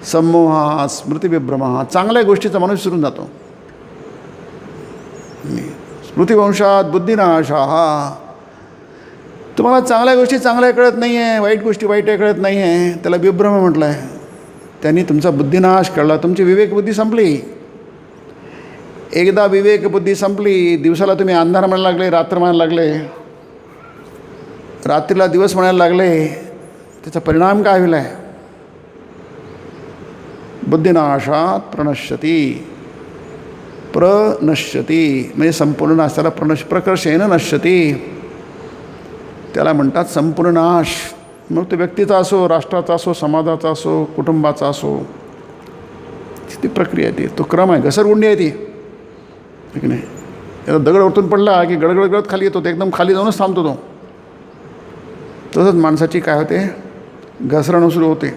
सम्मोहा स्मृतिविभ्रमः, चांगल्या गोष्टीचा माणूस विसरून जातो. स्मृतिवंशात बुद्धिनाशः, तुम्हाला चांगल्या गोष्टी चांगल्या कळत नाही आहे, वाईट गोष्टी वाईट कळत नाही आहे, त्याला विभ्रम म्हटलं आहे. त्यांनी तुमचा बुद्धिनाश कळला, तुमची विवेकबुद्धी संपली. एकदा विवेकबुद्धी संपली, दिवसाला तुम्ही अंधार म्हणायला लागले, रात्र म्हणायला लागले, रात्रीला दिवस म्हणायला लागले, त्याचा परिणाम काय होईल आहे? बुद्धिनाशात प्रणश्यती, प्रनश्यती म्हणजे संपूर्ण नाश, त्याला प्रकर्षेन नश्यती, त्याला म्हणतात संपूर्ण नाश. मग तो व्यक्तीचा असो, राष्ट्राचा असो, समाजाचा असो, कुटुंबाचा असो, ती प्रक्रिया आहे, ती तो क्रम आहे, घसरगुंडी आहे ती, ठीक नाही. याला दगड वरतून पडला की गडगडगडत खाली येतो, ते एकदम खाली जाऊनच थांबतो तो. तसंच माणसाची काय होते, घसरणं सुरू होते.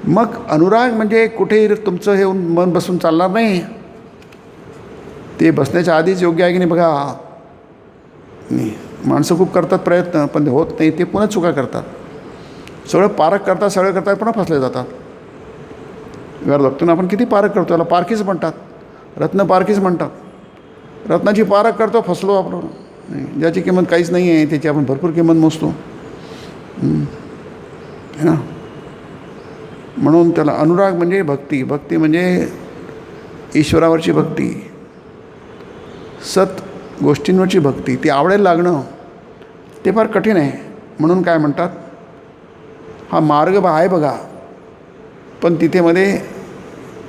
मग अनुराग म्हणजे कुठेही तुमचं हे मन बसून चालणार नाही, ते बसण्याच्या आधीच योग्य आहे की नाही बघा. नाही, माणसं खूप करतात प्रयत्न, पण ते होत नाही, ते पुन्हा चुका करतात, सगळं पारख करतात, सगळं करतात, पुन्हा फसले जातात. घर बघतो आपण किती पारख करतो, त्याला पारखीच म्हणतात, रत्न पारखीच म्हणतात. रत्नाची पारख करतो, फसलो आपण. ज्याची किंमत काहीच नाही आहे त्याची आपण भरपूर किंमत मोजतो, है ना. म्हणून त्याला अनुराग म्हणजे भक्ती. भक्ती म्हणजे ईश्वरावरची भक्ती, सत गोष्टींवरची भक्ती, ती आवडायला लागणं ते फार कठीण आहे. म्हणून काय म्हणतात, हा मार्ग आहे बघा, पण तिथे मध्ये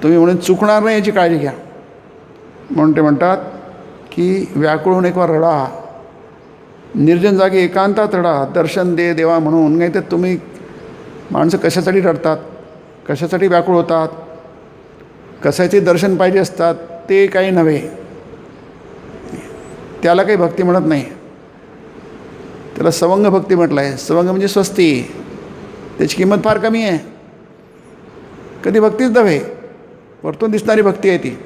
तुम्ही म्हणून चुकणार नाही याची काळजी घ्या. म्हणून ते म्हणतात की व्याकुळ होऊन एक वार रडा, निर्जन जागी एकांतात रडा, दर्शन दे देवा म्हणून. नाही तर तुम्ही माणसं कशासाठी रडतात, कशासाठी व्याकुळ होतात, कशाचे दर्शन पाहिजे असतात, ते काही नव्हे, त्याला काही भक्ती म्हणत नाही. त्याला सवंग भक्ती म्हटलं आहे. सवंग म्हणजे स्वस्ती, त्याची किंमत फार कमी आहे. कधी भक्तीच नव्हे, वरतून दिसणारी भक्ती आहे ती.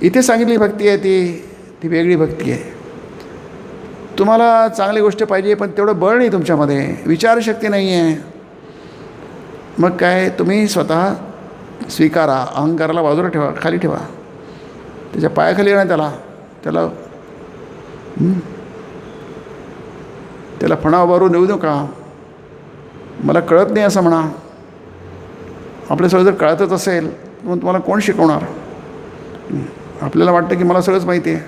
इथे सांगितली भक्ती आहे ती वेगळी भक्ती आहे. तुम्हाला चांगली गोष्ट पाहिजे, पण तेवढं बळ नाही तुमच्यामध्ये, विचारशक्ती नाही आहे. मग काय, तुम्ही स्वतः स्वीकारा, अहंकाराला बाजूला ठेवा, खाली ठेवा, त्याच्या पायाखाली येणार, त्याला फणा उभारून देऊ नका. मला कळत नाही असं म्हणा. आपल्या सगळं जर कळतच असेल मग तुम्हाला कोण शिकवणार. आपल्याला वाटतं की मला सगळंच माहिती आहे,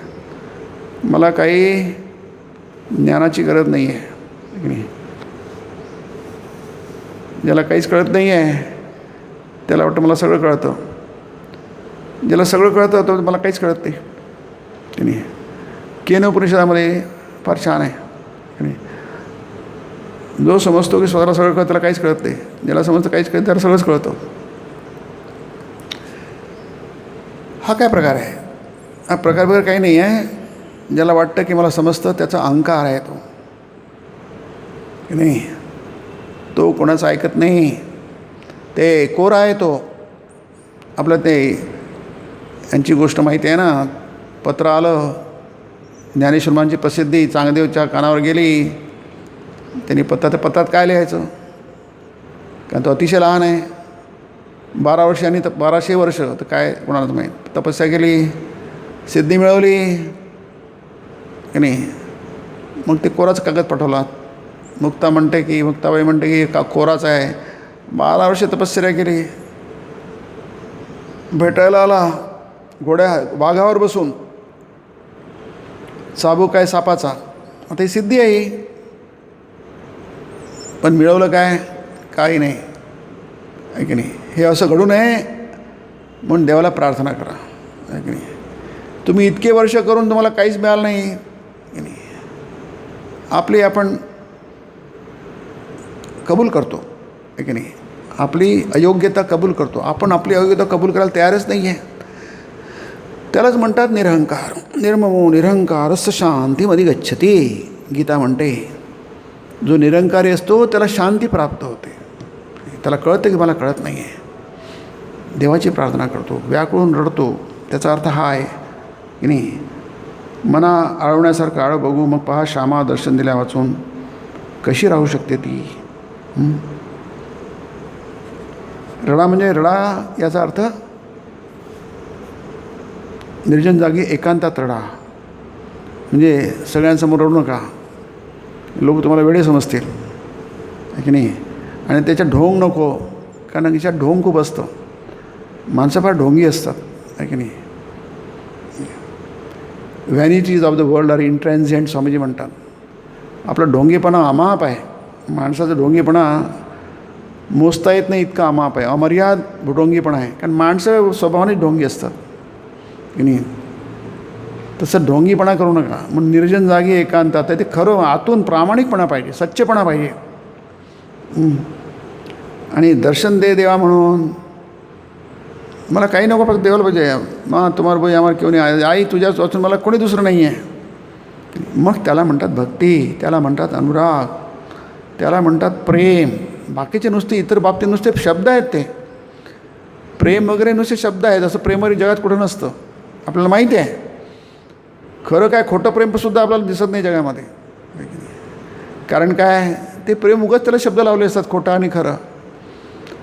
मला काही ज्ञानाची गरज नाही आहे. ज्याला काहीच कळत नाही आहे त्याला वाटतं मला सगळं कळतं. ज्याला सगळं कळतं तो मला काहीच कळत नाही. केन उपनिषदामध्ये फार छान आहे. जो समजतो की स्वतःला सगळं कळतं त्याला काहीच कळत नाही, ज्याला समजतं काहीच कळत त्याला सगळंच कळतं. हा काय प्रकार आहे? हा प्रकार वगैरे काही नाही आहे. ज्याला वाटतं की मला समजतं त्याचा अहंकार आहे तो, की नाही, तो कोणाचं ऐकत नाही, ते कोरा आहे तो. आपलं ते यांची गोष्ट माहिती आहे ना, पत्र आलं, ज्ञानेश्वरांची प्रसिद्धी चांगदेवच्या कानावर गेली. त्यांनी पत्रात काय लिहायचं, कारण तो अतिशय लहान आहे, 12 वर्ष आणि 1200 वर्ष, तर काय कोणालाच माहीत. तपस्या केली, सिद्धी मिळवली की नाही, मग ते कोराच कागद पाठवला. मुक्ताबाई म्हणते की कोराच आहे. 12 वर्षे तपश्चर्या केली. भेटायला आला वाघावर बसून, चाबूक आहे सापाचा. आता ही सिद्धी आहे. पण मिळवलं काय? काही नाही, आहे की नाही. हे असं घडू नये म्हणून देवाला प्रार्थना करा, आहे की नाही. तुम्ही इतके वर्ष करून तुम्हाला काहीच मिळालं नाही, की नाही. आपली आपण कबूल करतो, आहे की नाही. आपली अयोग्यता कबूल करतो. आपण आपली अयोग्यता कबूल करायला तयारच नाही आहे. त्यालाच म्हणतात निरहंकार. निर्ममो निरहंकारस्य शांतीमध्ये गच्छति. गीता म्हणते जो निरंकारी असतो त्याला शांती प्राप्त होते. त्याला कळतं की मला कळत नाही आहे. देवाची प्रार्थना करतो, व्याकुळून रडतो. त्याचा अर्थ हा आहे की नाही, मना आळवण्यासारखं आळ बघू, मग पहा श्यामा दर्शन दिल्या वाचून कशी राहू शकते ती. रडा म्हणजे रडा याचा अर्थ निर्जन जागी एकांतात रडा. म्हणजे सगळ्यांसमोर रडू नका, लोक तुम्हाला वेडे समजतील, आहे की नाही. आणि त्याच्यात ढोंग नको, कारण त्याच्यात ढोंग खूप असतं. माणसं फार ढोंगी असतात, आहे की नाही. Vanities of the world are intransient, Swamiji म्हणतात. आपला ढोंगीपणा अमाप आहे. माणसाचा ढोंगीपणा मोजता येत नाही इतका अमाप आहे. अमर्याद ढोंगीपणा आहे. कारण माणसं स्वभावाने ढोंगी असतात, की नाही. तसं ढोंगीपणा करू नका. म्हणून निर्जन जागी एकांतात. ते खरं आतून प्रामाणिकपणा पाहिजे, सच्चेपणा पाहिजे. आणि दर्शन दे देवा म्हणून. मला काही नको, फक्त देवाला पाहिजे. मा तुम्हाला बोई आम्हाला क्यों नाही, आई तुझ्याच वाचून मला कोणी दुसरं नाही आहे. मग त्याला म्हणतात भक्ती, त्याला म्हणतात अनुराग, त्याला म्हणतात प्रेम. बाकीचे नुसते इतर बाबतीत नुसते शब्द आहेत. ते प्रेम वगैरे नुसते शब्द आहेत. असं प्रेमरी जगात कुठं नसतं, आपल्याला माहिती आहे. खरं काय खोटं प्रेमसुद्धा आपल्याला दिसत नाही जगामध्ये. कारण काय, ते प्रेम उगाच त्याला शब्द लावले असतात, खोटं आणि खरं.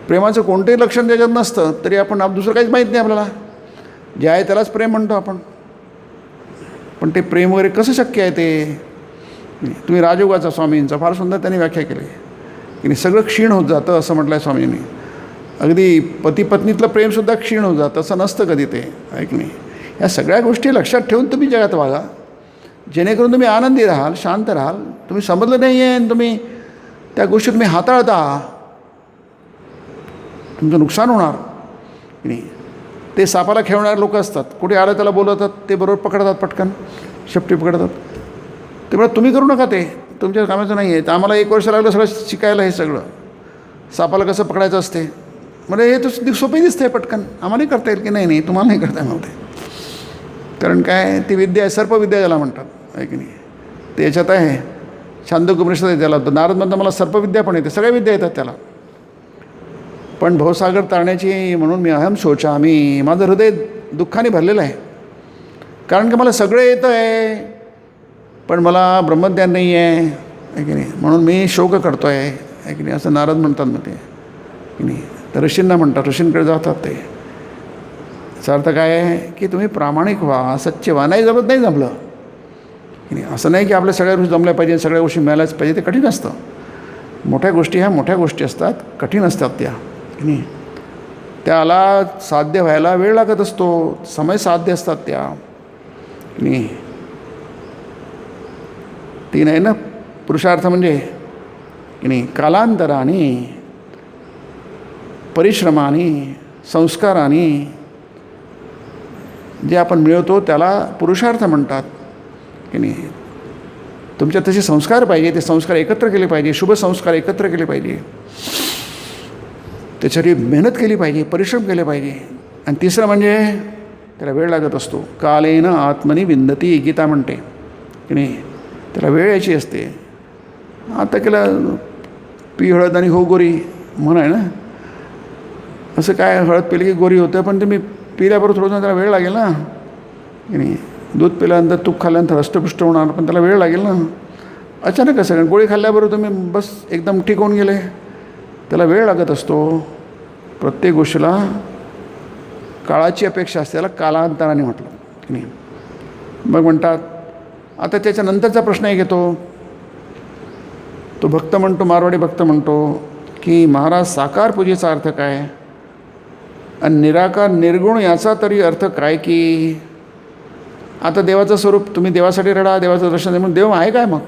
प्रेमाचं कोणतंही लक्षण त्याच्यात नसतं, तरी आपण दुसरं काहीच माहीत नाही आपल्याला. जे आहे त्यालाच प्रेम म्हणतो आपण. पण ते प्रेम वगैरे कसं शक्य आहे ते. तुम्ही राजयोगाचा स्वामींचा फार सुंदर त्यांनी व्याख्या केली की नाही, सगळं क्षीण होत जातं असं म्हटलं आहे स्वामींनी. अगदी पती पत्नीतलं प्रेमसुद्धा क्षीण होत जातं, असं नसतं कधी ते, आहे की नाही. या सगळ्या गोष्टी लक्षात ठेवून तुम्ही जगात वागा, जेणेकरून तुम्ही आनंदी राहाल, शांत राहाल. तुम्ही समजलं नाही आहे आणि तुम्ही त्या गोष्टी तुम्ही हाताळता, तुमचं नुकसान होणार, की नाही. ते सापाला खेळणारे लोक असतात, कुठे आलं त्याला बोलवतात, ते बरोबर पकडतात, पटकन शेपटी पकडतात. तेव्हा तुम्ही करू नका, ते तुमच्या कामाचं नाही आहे. तर आम्हाला 1 वर्ष लागलं सगळं शिकायला. हे सगळं सापाला कसं पकडायचं असते, म्हणजे हे तर सोपी दिसते पटकन. आम्हालाही करता येईल की नाही, तुम्हाला नाही करता येणार ते. कारण काय, ती विद्या आहे, सर्पविद्या ज्याला म्हणतात, आहे की नाही. ते याच्यात आहे, छांदोग्योपनिषद आहे त्याला. तर नारद म्हणतात मला सर्पविद्या पण येते, सगळ्या विद्या येतात त्याला. पण भवसागर तारण्याची म्हणून मी अहम शोचामी, माझं हृदय दुःखाने भरलेलं आहे. कारण की मला सगळं येतं आहे, पण मला ब्रह्मज्ञान नाही आहे की नाही. म्हणून मी शोक करतो आहे की नाही, असं नारद म्हणतात. मग ते की नाही, तर ऋषींना म्हणतात, ऋषींकडे जातात ते. याचा अर्थ काय आहे की तुम्ही प्रामाणिक व्हा, सच्चे व्हा. नाही जमत, नाही जमलं की नाही. असं नाही की आपल्या सगळ्या गोष्टी जमल्या पाहिजे, सगळ्या गोष्टी मिळाल्याच पाहिजे. ते कठीण असतं. मोठ्या गोष्टी ह्या मोठ्या गोष्टी असतात, कठीण असतात त्या, की नाही. त्याला साध्य व्हायला वेळ लागत असतो, समय साध्य असतात त्या, की नाही. ती नाही ना पुरुषार्थ म्हणजे, की नाही. कालांतराने, परिश्रमाने, संस्काराने जे आपण मिळवतो त्याला पुरुषार्थ म्हणतात, की नाही. तुमच्यात तसे संस्कार पाहिजे, ते संस्कार एकत्र केले पाहिजे, शुभ संस्कार एकत्र केले पाहिजे, त्याच्यासाठी मेहनत केली पाहिजे, परिश्रम केले पाहिजे. आणि तिसरं म्हणजे त्याला वेळ लागत असतो. कालेन आत्मनी विंदती, गीता म्हणते, की नाही. त्याला वेळ यायची असते. आता केलं पी हळद आणि हो गोरी म्हण आहे ना. असं काय, हळद पिली की गोरी होतं, पण तुम्ही पिल्याबरोबर थोडंसं त्याला वेळ लागेल ना, की नाही. दूध पिल्यानंतर तूप खाल्ल्यानंतर हष्टपुष्ट होणार, पण त्याला वेळ लागेल ना. अचानक असं कारण गोळी खाल्ल्याबरोबर तुम्ही बस एकदम ठीक होऊन गेले, त्याला वेळ लागत असतो. प्रत्येक गोष्टीला काळाची अपेक्षा असते, त्याला कालांतराने म्हटलं, की नाही. मग म्हणतात आता त्याच्यानंतरचा प्रश्न एक येतो तो भक्त म्हणतो, मारवाडी भक्त म्हणतो की महाराज साकार पूजेचा अर्थ काय आणि निराकार निर्गुण याचा तरी अर्थ काय? की आता देवाचं स्वरूप तुम्ही देवासाठी रडा, देवाचं दर्शन दे, म्हणून देव आहे काय मग?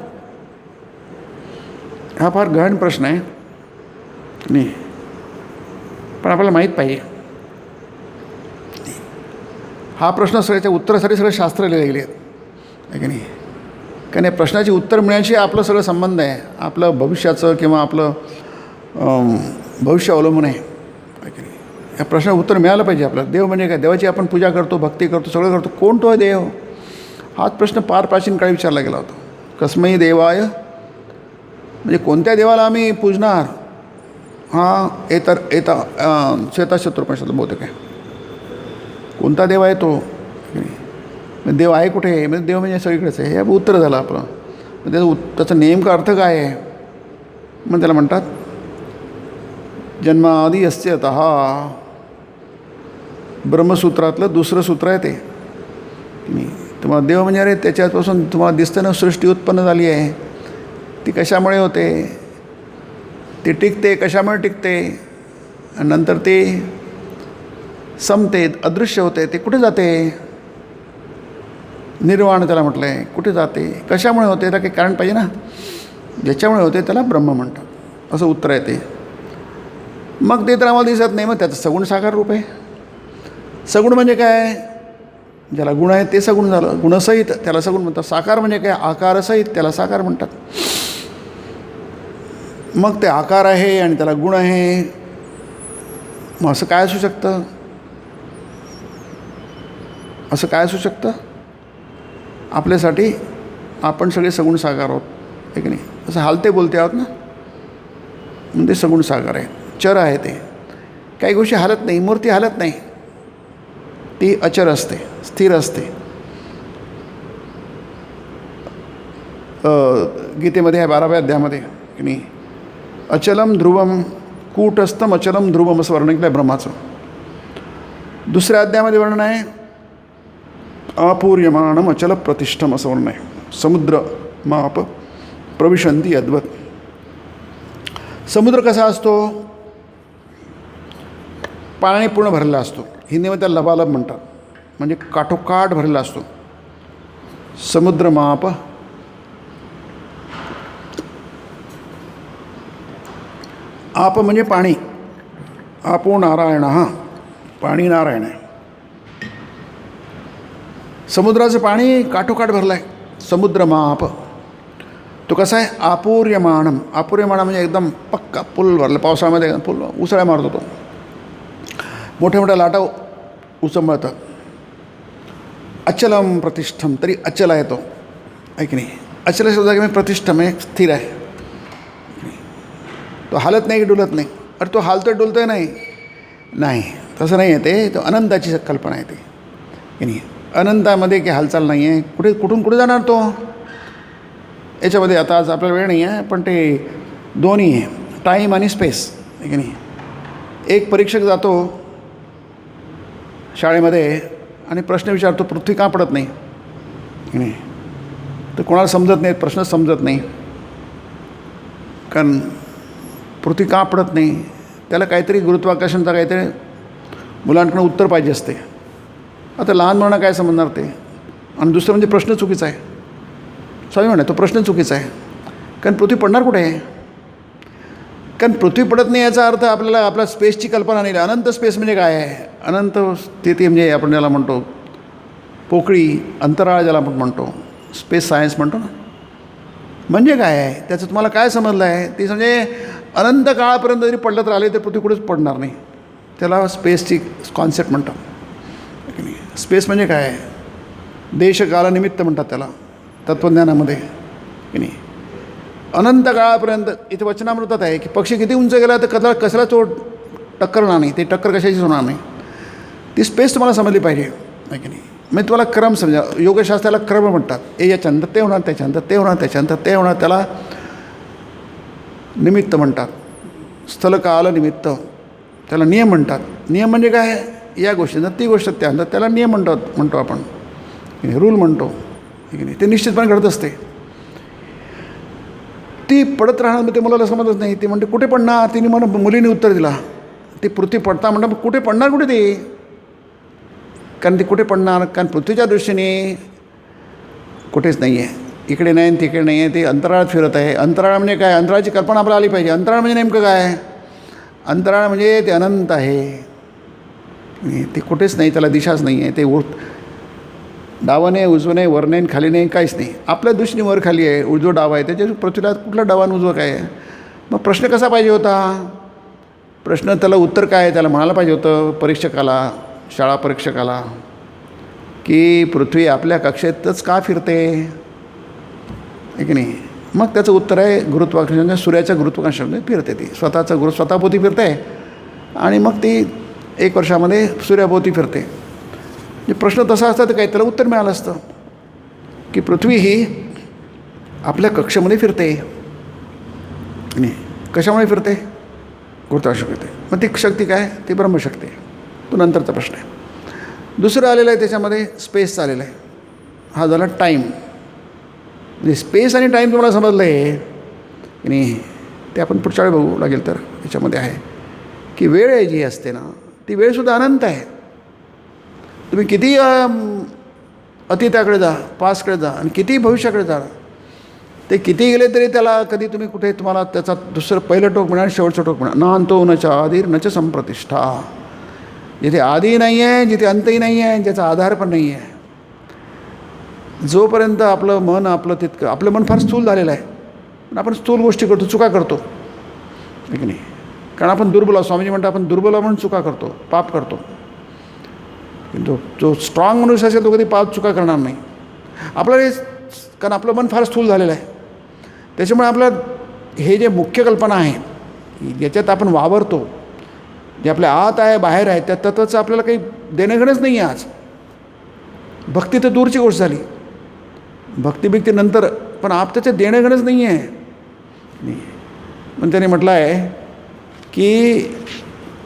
हा फार गहन प्रश्न आहे नाही, पण आपल्याला माहीत पाहिजे. हा प्रश्न सगळ्याच्या उत्तरासाठी सगळे शास्त्र लिहिले गेले आहेत, आहे की नाही? कारण या प्रश्नाची उत्तर मिळण्याशी आपलं सगळं संबंध आहे, आपलं भविष्याचं किंवा आपलं भविष्य अवलंबून आहे, की नाही? या प्रश्नाचं उत्तर मिळालं पाहिजे आपल्याला. देव म्हणजे काय? देवाची आपण पूजा करतो, भक्ती करतो, सगळं करतो. कोण तो आहे देव? हाच प्रश्न फार प्राचीन काळी विचारला गेला होता. कस्मै देवाय, म्हणजे कोणत्या देवाला आम्ही पूजणार? हां, श्वेताशत्रुपनिषद बहुतेक आहे. कोणता देव आहे तो? देव आहे कुठे? म्हणजे देव म्हणजे सगळीकडेच आहे, हे उत्तर झालं आपलं. त्याचा नेमका अर्थ काय आहे? मग त्याला म्हणतात जन्मादी अस्यतः, ब्रह्मसूत्रातलं दुसरं सूत्र आहे ते. तुम्हाला देव म्हणजे अरे त्याच्यापासून तुम्हाला दिसतं ना, सृष्टी उत्पन्न झाली आहे, ती कशामुळे होते? ती टिकते कशामुळे टिकते? आणि नंतर ते संपते, अदृश्य होते, ते कुठे जाते? निर्वाण त्याला म्हटलं आहे. कुठे जाते? कशामुळे होते? त्याला काही कारण पाहिजे ना. ज्याच्यामुळे होते त्याला ब्रह्म म्हणतात, असं उत्तर आहे ते. मग ते तर आम्हाला दिसत नाही, मग त्याचं सगुण साकार रूप आहे. सगुण म्हणजे काय? ज्याला गुण आहे ते सगुण झालं, गुणसहित त्याला सगुण म्हणतात. साकार म्हणजे काय? आकारसहित त्याला साकार म्हणतात. मग ते आकार आहे आणि त्याला गुण आहे, मग असं काय असू शकतं? असं काय असू शकतं? आपल्यासाठी आपण सगळे सगुण साकार आहोत, आहे की नाही? असं हालते बोलते आहोत ना, म्हणजे सगुण साकार आहे, चर आहे. ते काही गोष्टी हालत नाही, मूर्ती हालत नाही, ती अचर असते, स्थिर असते. गीतेमध्ये आहे 12व्या अध्यायामध्ये, की नाही, अचलम ध्रुवम कूटस्थम अचलम ध्रुवम असं वर्णन केलं आहे ब्रह्माचं. दुसऱ्या अध्यायामध्ये वर्णन आहे अपूर्यमाणम अचल प्रतिष्ठम असं वर्णन आहे. समुद्र माप प्रविशंती अद्वत. समुद्र कसा असतो? पाण्याने पूर्ण भरलेला असतो. हिंदीमध्ये त्याला लबालब म्हणतात, म्हणजे काठोकाठ भरलेला असतो. समुद्र माप आप म्हणजे पाणी, आपो नारायण, हा पाणी नारायण आहे. समुद्राचं पाणी काठोकाठ भरलं आहे. समुद्र माप तो कसा आहे? आपूर्यमाणम. आपूर्यमाणम म्हणजे एकदम पक्का पूल भरला, पावसाळ्यामध्ये पूल उसळ्या मारतो तो, मोठ्या मोठ्या लाटा उचंबळतात. अचलम प्रतिष्ठम, तरी अचल आहे तो, आहे की नाही? अचल शब्दामध्ये प्रतिष्ठम आहे, स्थिर आहे. तो हालत नाही की डुलत नाही. अरे तो हालतोय डुलतोय नाही, नाही तसं नाही आहे ते. तो अनंताची कल्पना आहे ते, की नाही? अनंतामध्ये की हालचाल नाही आहे. कुठून कुठे जाणार तो? याच्यामध्ये आता आज आपल्याला वेळ नाही आहे, पण ते दोन्ही आहे, टाईम आणि स्पेस, आहे की नाही? एक परीक्षक जातो शाळेमध्ये आणि प्रश्न विचारतो, पृथ्वी का पडत नाही, की नाही? तर कोणाला समजत नाही, प्रश्न समजत नाही, कारण पृथ्वी का पडत नाही, त्याला काहीतरी गुरुत्वाकर्षणचा काहीतरी मुलांकडून उत्तर पाहिजे असते. आता लहान मुलांना काय समजणार ते? आणि दुसरं म्हणजे प्रश्न चुकीचा आहे. स्वामी म्हणा तो प्रश्न चुकीचा आहे, कारण पृथ्वी पडणार कुठे आहे? कारण पृथ्वी पडत नाही याचा अर्थ आपल्याला आपल्या स्पेसची कल्पना नाही. अनंत स्पेस म्हणजे काय आहे? अनंत स्थिती म्हणजे आपण ज्याला म्हणतो पोकळी, अंतराळ ज्याला आपण म्हणतो, स्पेस सायन्स म्हणतो ना, म्हणजे काय आहे? त्याचं तुम्हाला काय समजलं आहे? ती म्हणजे अनंत काळापर्यंत जरी पडलं तर आले तर पृथ्वी कुठेच पडणार नाही. त्याला स्पेसची कॉन्सेप्ट म्हणतात, की नाही? स्पेस म्हणजे काय आहे? देशकालनिमित्त म्हणतात त्याला तत्त्वज्ञानामध्ये, की नाही? अनंत काळापर्यंत इथे वचनामृतात आहे की पक्षी किती उंच गेला तर कसला तो टक्करणार नाही, ते टक्कर कशाचीच होणार नाही. ती स्पेस तुम्हाला समजली पाहिजे, आहे की नाही? म्हणजे तुम्हाला क्रम समजा. योगशास्त्राला क्रम म्हणतात. याच्यानंतर ते होणार, त्याच्यानंतर ते होणार, त्याच्यानंतर ते होणार, त्याला निमित्त म्हणतात. स्थलकाल निमित्त त्याला नियम म्हणतात. नियम म्हणजे काय? या गोष्टींना ती गोष्ट त्यानंतर त्याला नियम म्हणतो आपण, रूल म्हणतो, की नाही? ते निश्चितपणे घडत असते. ती पडत राहणार, मग ते मुलाला समजत नाही. ती म्हणते कुठे पडणार, तिने मला मुलीने उत्तर दिला. ती पृथ्वी पडता म्हणतात कुठे पडणार, कुठे ती, कारण ती कुठे पडणार, कारण पृथ्वीच्या दृष्टीने कुठेच नाही आहे, इकडे नाही तिकडे नाही आहे, ती अंतराळात फिरत आहे. अंतराळ म्हणजे काय, अंतराळाची कल्पना आपल्याला आली पाहिजे. अंतराळ म्हणजे नेमकं काय, अंतराळ म्हणजे ते अनंत आहे, ते कुठेच नाही, त्याला दिशाच नाही आहे. ते डावं नाही, उजवं नाही, वर नाही, खाली नाही, काहीच नाही. आपल्या दृष्टीने वर खाली आहे, उजवं डाव आहे, त्याच्या पृथ्वीला कुठला डावान उजवं काय आहे. मग प्रश्न कसा पाहिजे होता, प्रश्न त्याला उत्तर काय आहे, त्याला म्हणायला पाहिजे होतं परीक्षकाला, शाळा परीक्षकाला, की पृथ्वी आपल्या कक्षेतच का फिरते, आहे की नाही. मग त्याचं उत्तर आहे गुरुत्वाकर्षण, सूर्याच्या गुरुत्वाकर्षणाने फिरते ती, स्वतःभोवती फिरते आणि मग ती 1 वर्षामध्ये सूर्याभोवती फिरते. प्रश्न तसा असता तर काय, त्याला उत्तर मिळालं असतं की पृथ्वी ही आपल्या कक्षेमध्ये फिरते. आणि कशामुळे फिरते, गुरुत्वाकर्षण फिरते. मग ती शक्ती काय, ती ब्रह्मशक्ती. तो नंतरचा प्रश्न आहे. दुसरं आलेलं आहे त्याच्यामध्ये स्पेसचा आलेला आहे. हा झाला टाईम. म्हणजे स्पेस आणि टाईम तुम्हाला समजलं आहे की नाही, ते आपण पुढच्या वेळी बघू लागेल. तर याच्यामध्ये आहे की वेळ आहे जी असते ना, ती वेळसुद्धा अनंत आहे. तुम्ही किती अतीताकडे जा, पास्टकडे जा आणि किती भविष्याकडे जा, ते किती गेले तरी त्याला कधी तुम्ही कुठे तुम्हाला त्याचा दुसरं पहिलं टोक म्हणा आणि शेवटचं टोक म्हणा. न अंतो न च आधीर न च संप्रतिष्ठा. जिथे आधी नाही आहे, जिथे अंतही नाही आहे, ज्याचा आधार पण नाही आहे. जोपर्यंत आपलं मन आपलं मन फार स्थूल झालेलं आहे, पण आपण स्थूल गोष्टी करतो, चुका करतो, की नाही. कारण आपण दुर्बल, स्वामीजी म्हणतात आपण दुर्बल म्हणून चुका करतो, पाप करतो. जो स्ट्रॉंग मनुष्य असेल तो कधी पाप चुका करणार नाही. आपल्याला कारण आपलं मन फार स्थूल झालेलं आहे. त्याच्यामुळे आपलं हे जे मुख्य कल्पना आहे ज्याच्यात आपण वावरतो, जे आपल्या आत आहे बाहेर आहे, त्या तत्वाचं आपल्याला काही देणंघेणंच नाही आहे. आज भक्ती तर दूरची गोष्ट झाली, भक्ती नंतर, पण आप त्याचं देणंघेणंच नाही आहे. पण त्याने म्हटलं आहे की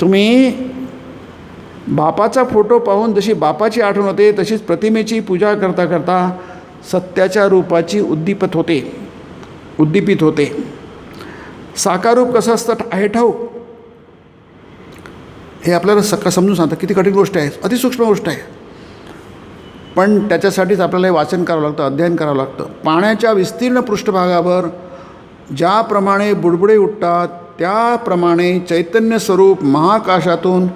तुम्ही बापाचा फोटो पाहून जशी बापाची आठवण होते, तशीच प्रतिमेची पूजा करता करता सत्याच्या रूपाची उद्दीपित होते. साकार रूप कसं असतं आहे ठाऊक, हे आपल्याला समजून सांगतं. किती कठीण गोष्ट आहे, अतिसूक्ष्म गोष्ट आहे. पण त्याच्यासाठीच आपल्याला हे वाचन करावं लागतं, अध्ययन करावं लागतं. पाण्याच्या विस्तीर्ण पृष्ठभागावर ज्याप्रमाणे बुडबुडे उठतात, त्याप्रमाणे चैतन्य स्वरूप महाकाशातून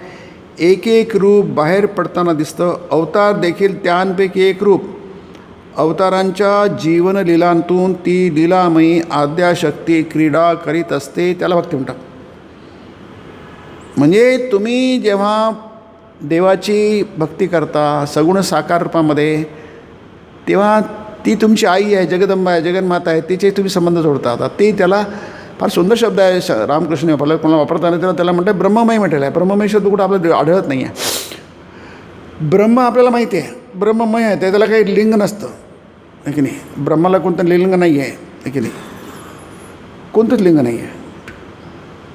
एक एक रूप बाहेर पडताना दिसतं. अवतार देखील त्यांपैकी एक रूप. अवतारांच्या जीवनलीलांतून ती लीलामयी आद्याशक्ती क्रीडा करीत असते, त्याला भक्ती म्हणतात. म्हणजे तुम्ही जेव्हा देवाची भक्ती करता सगुण साकार रूपामध्ये, तेव्हा ती तुमची आई आहे, जगदंबा आहे, जगन्माता आहे, तिचे तुम्ही संबंध जोडता. आता ते त्याला फार सुंदर शब्द आहे रामकृष्ण वापरला, कोणाला वापरताना त्याला म्हणतात ब्रह्ममय म्हटलेलं आहे. ब्रह्ममय शब्द कुठं आपल्याला आढळत नाही आहे. ब्रह्म आपल्याला माहिती आहे ब्रह्ममय आहे, त्याला काही लिंग नसतं, आहे की नाही. ब्रह्माला कोणतं लिंग नाही आहे की नाही, कोणतंच लिंग नाही आहे.